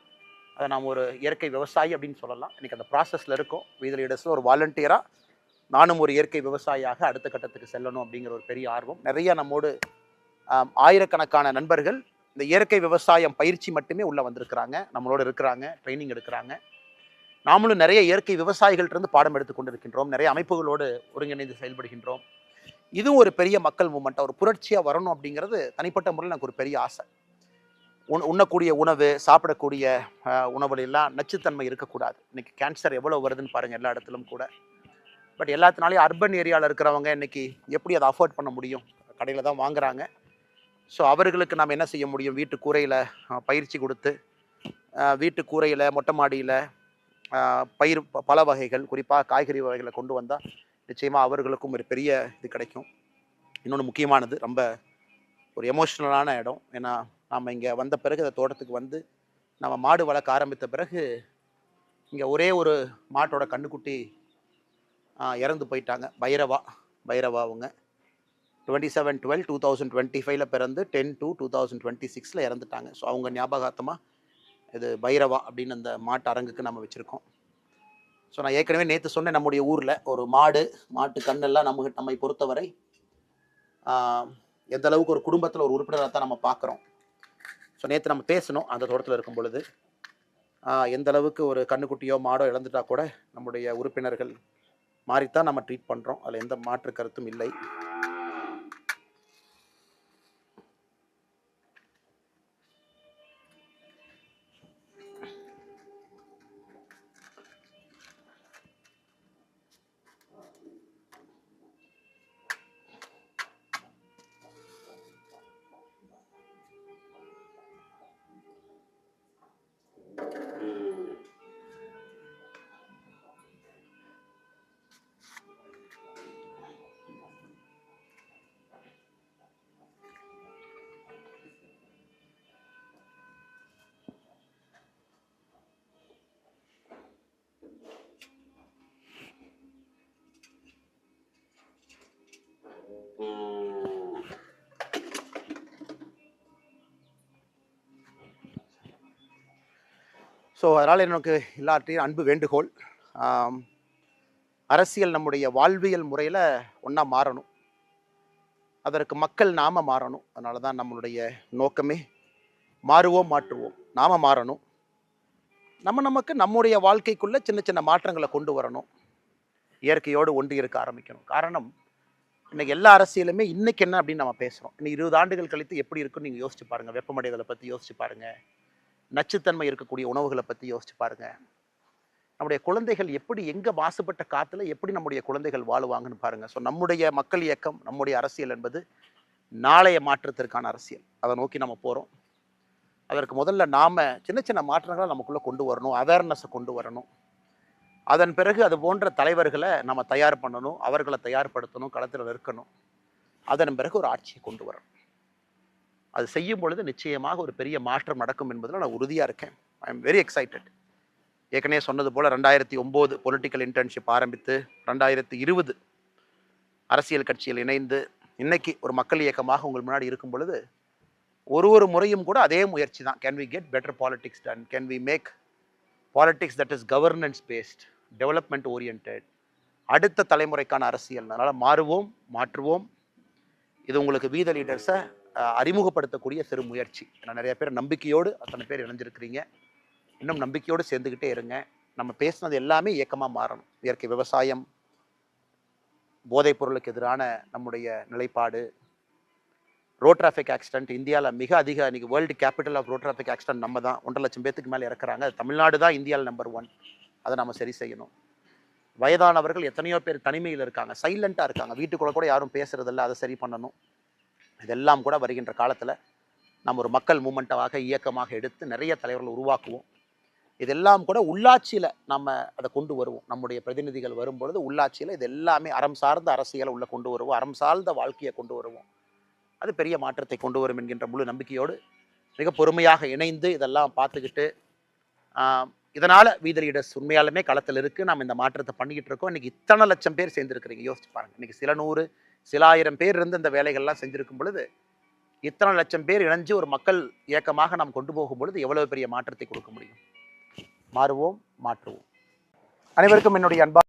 அதை நாம் ஒரு இயற்கை விவசாயி அப்படின்னு சொல்லலாம். இன்றைக்கி அந்த ப்ராசஸில் இருக்கும். வீதல் இடஸில் ஒரு வாலண்டியராக நானும் ஒரு இயற்கை விவசாயியாக அடுத்த கட்டத்துக்கு செல்லணும் அப்படிங்கிற ஒரு பெரிய ஆர்வம். நிறைய நம்மோடு ஆயிரக்கணக்கான நண்பர்கள் இந்த இயற்கை விவசாயம் பயிற்சி மட்டுமே உள்ளே வந்திருக்கிறாங்க, நம்மளோட இருக்கிறாங்க, ட்ரைனிங் எடுக்கிறாங்க. நாமளும் நிறைய இயற்கை விவசாயிகள்கிட்ட பாடம் எடுத்துக்கொண்டு இருக்கின்றோம், நிறைய அமைப்புகளோடு ஒருங்கிணைந்து செயல்படுகின்றோம். இதுவும் ஒரு பெரிய மக்கள் மூமெண்ட்டாக ஒரு புரட்சியாக வரணும் அப்படிங்கிறது தனிப்பட்ட முறையில் எனக்கு ஒரு பெரிய ஆசை. உண்ணக்கூடிய உணவு, சாப்பிடக்கூடிய உணவுலாம் நச்சுத்தன்மை இருக்கக்கூடாது. இன்றைக்கி கேன்சர் எவ்வளோ வருதுன்னு பாருங்கள் எல்லா இடத்துலும் கூட. பட் எல்லாத்தினாலையும் அர்பன் ஏரியாவில் இருக்கிறவங்க இன்றைக்கி எப்படி அதை அஃபோர்ட் பண்ண முடியும்? கடையில் தான் வாங்குறாங்க. ஸோ அவர்களுக்கு நாம் என்ன செய்ய முடியும்? வீட்டு கூரையில் பயிற்சி கொடுத்து, வீட்டு கூரையில் மொட்டை மாடியில் பயிர் பல வகைகள், குறிப்பாக காய்கறி வகைகளை கொண்டு வந்தால் நிச்சயமாக அவர்களுக்கும் ஒரு பெரிய இது கிடைக்கும். இன்னொன்று முக்கியமானது, ரொம்ப ஒரு எமோஷ்னலான இடம். ஏன்னா நாம் இங்கே வந்த பிறகு இந்த தோட்டத்துக்கு வந்து நம்ம மாடு வளர்க்க ஆரம்பித்த பிறகு இங்கே ஒரே ஒரு மாட்டோட கண்ணுக்குட்டி இறந்து போயிட்டாங்க. பைரவா அவங்க 27/12/2025 பிறந்து 10/2/2026 இறந்துட்டாங்க. ஸோ அவங்க ஞாபகார்த்தமாக இது பைரவா அப்படின்னு அந்த மாட்டு அரங்குக்கு நம்ம வச்சுருக்கோம். ஸோ நான் ஏற்கனவே நேற்று சொன்னேன், நம்முடைய ஊரில் ஒரு மாட்டு கண்ணெல்லாம் நம்மை பொறுத்தவரை எந்த அளவுக்கு ஒரு குடும்பத்தில் ஒரு உறுப்பினராக தான் நம்ம பார்க்குறோம். ஸோ நேற்று நம்ம பேசணும் அந்த தோட்டத்தில் இருக்கும் பொழுது, எந்த அளவுக்கு ஒரு கண்ணுக்குட்டியோ மாடோ இழந்துட்டா கூட நம்முடைய உறுப்பினர்கள் மாறித்தான் நம்ம ட்ரீட் பண்ணுறோம். அதில் எந்த மாற்று கருத்தும் இல்லை. ஸோ அதனால் எனக்கு எல்லார்ட்டையும் அன்பு வேண்டுகோள், அரசியல் நம்முடைய வாழ்வியல் முறையில் ஒன்றா மாறணும். அதற்கு மக்கள் நாம மாறணும். அதனால தான் நம்மளுடைய நோக்கமே மாறுவோம் மாற்றுவோம். நாம மாறணும். நமக்கு நம்முடைய வாழ்க்கைக்குள்ள சின்ன சின்ன மாற்றங்களை கொண்டு வரணும். இயற்கையோடு ஒன்றி இருக்க ஆரம்பிக்கணும். காரணம், இன்னைக்கு எல்லா அரசியலுமே இன்னைக்கு என்ன அப்படின்னு நம்ம பேசுகிறோம். இன்னும் 20 ஆண்டுகள் கழித்து எப்படி இருக்குன்னு நீங்கள் யோசிச்சு பாருங்கள். வெப்பமடைதலை பற்றி யோசிச்சு பாருங்கள். நச்சுத்தன்மை இருக்கக்கூடிய உணவுகளை பற்றி யோசிச்சு பாருங்கள். நம்முடைய குழந்தைகள் எப்படி எங்கே மாசுபட்ட காற்றுல எப்படி நம்முடைய குழந்தைகள் வாழுவாங்கன்னு பாருங்கள். ஸோ நம்முடைய மக்கள் இயக்கம், நம்முடைய அரசியல் என்பது நாளைய மாற்றத்திற்கான அரசியல். அதை நோக்கி நம்ம போகிறோம். அதற்கு முதல்ல நாம் சின்ன சின்ன மாற்றங்களை நமக்குள்ளே கொண்டு வரணும். அவேர்னஸை கொண்டு வரணும். அதன் பிறகு அது போன்ற தலைவர்களை நம்ம தயார் பண்ணணும். அவர்களை தயார்படுத்தணும். களத்தில் இருக்கணும். அதன் பிறகு ஒரு ஆட்சியை கொண்டு வரணும். அது செய்யும் பொழுது நிச்சயமாக ஒரு பெரிய மாற்றம் நடக்கும் என்பதில் நான் உறுதியாக இருக்கேன். I am very excited. ஏற்கனவே சொன்னது போல் 2009 பொலிட்டிக்கல் இன்டர்ன்ஷிப் ஆரம்பித்து 2020 அரசியல் கட்சியில் இணைந்து இன்னைக்கு ஒரு மக்கள் இயக்கமாக உங்கள் முன்னாடி இருக்கும் பொழுது ஒரு முறையும் கூட அதே முயற்சி தான். Can we get better politics done? Can we make politics that is governance based, development orient, அடுத்த தலைமுறைக்கான அரசியல். அதனால் மாறுவோம் மாற்றுவோம். இது உங்களுக்கு வீத லீடர்ஸை அறிமுகப்படுத்தக்கூடிய சிறு முயற்சி. நான் நிறைய பேர் நம்பிக்கையோடு அத்தனை பேர் இணைஞ்சிருக்கிறீங்க. இன்னும் நம்பிக்கையோடு சேர்ந்துக்கிட்டே இருங்க. நம்ம பேசுனது எல்லாமே இயக்கமாக மாறணும். இயற்கை விவசாயம், போதைப் பொருளுக்கு எதிரான நம்முடைய நிலைப்பாடு, ரோட் டிராஃபிக் ஆக்சிடென்ட் இந்தியாவில் மிக அதிக, இன்னைக்கு world capital of road traffic accident நம்ம தான். 1.5 லட்சம் பேத்துக்கு மேலே இறக்குறாங்க. தமிழ்நாடு தான் இந்தியாவில் நம்பர் 1. அதை நம்ம சரி செய்யணும். வயதானவர்கள் எத்தனையோ பேர் தனிமையில் இருக்காங்க, சைலண்ட்டாக இருக்காங்க, வீட்டுக்குள்ள கூட யாரும் பேசுறதில்ல. அதை சரி பண்ணணும். இதெல்லாம் கூட வருகின்ற காலத்தில் நம்ம ஒரு மக்கள் மூமெண்ட்டாக இயக்கமாக எடுத்து நிறைய தலைவர்கள் உருவாக்குவோம். இதெல்லாம் கூட உள்ளாட்சியில் நம்ம அதை கொண்டு வருவோம். நம்முடைய பிரதிநிதிகள் வரும்பொழுது உள்ளாட்சியில் இது எல்லாமே அறம் சார்ந்த அரசியலை உள்ளே கொண்டு வருவோம். அறம் சார்ந்த வாழ்க்கையை கொண்டு வருவோம். அது பெரிய மாற்றத்தை கொண்டு வரும் என்கின்ற முழு நம்பிக்கையோடு மிக பொறுமையாக இணைந்து இதெல்லாம் பார்த்துக்கிட்டு, இதனால் வீத லீடர்ஸ் உண்மையாலுமே களத்தில் இருக்குது. நம்ம இந்த மாற்றத்தை பண்ணிக்கிட்டு இருக்கோம். இன்றைக்கி இத்தனை லட்சம் பேர் சேர்ந்துருக்கிறீங்க. யோசிச்சு பாருங்கள். இன்றைக்கி சில 100 சில 1000 பேர் இருந்து இந்த வேலைகள்லாம் செஞ்சுருக்கும் பொழுது இத்தனை லட்சம் பேர் இணைஞ்சு ஒரு மக்கள் இயக்கமாக நாம் கொண்டு போகும் பொழுது எவ்வளவு பெரிய மாற்றத்தை கொடுக்க முடியும். மாறுவோம் மாற்றுவோம். அனைவருக்கும் என்னுடைய அன்பா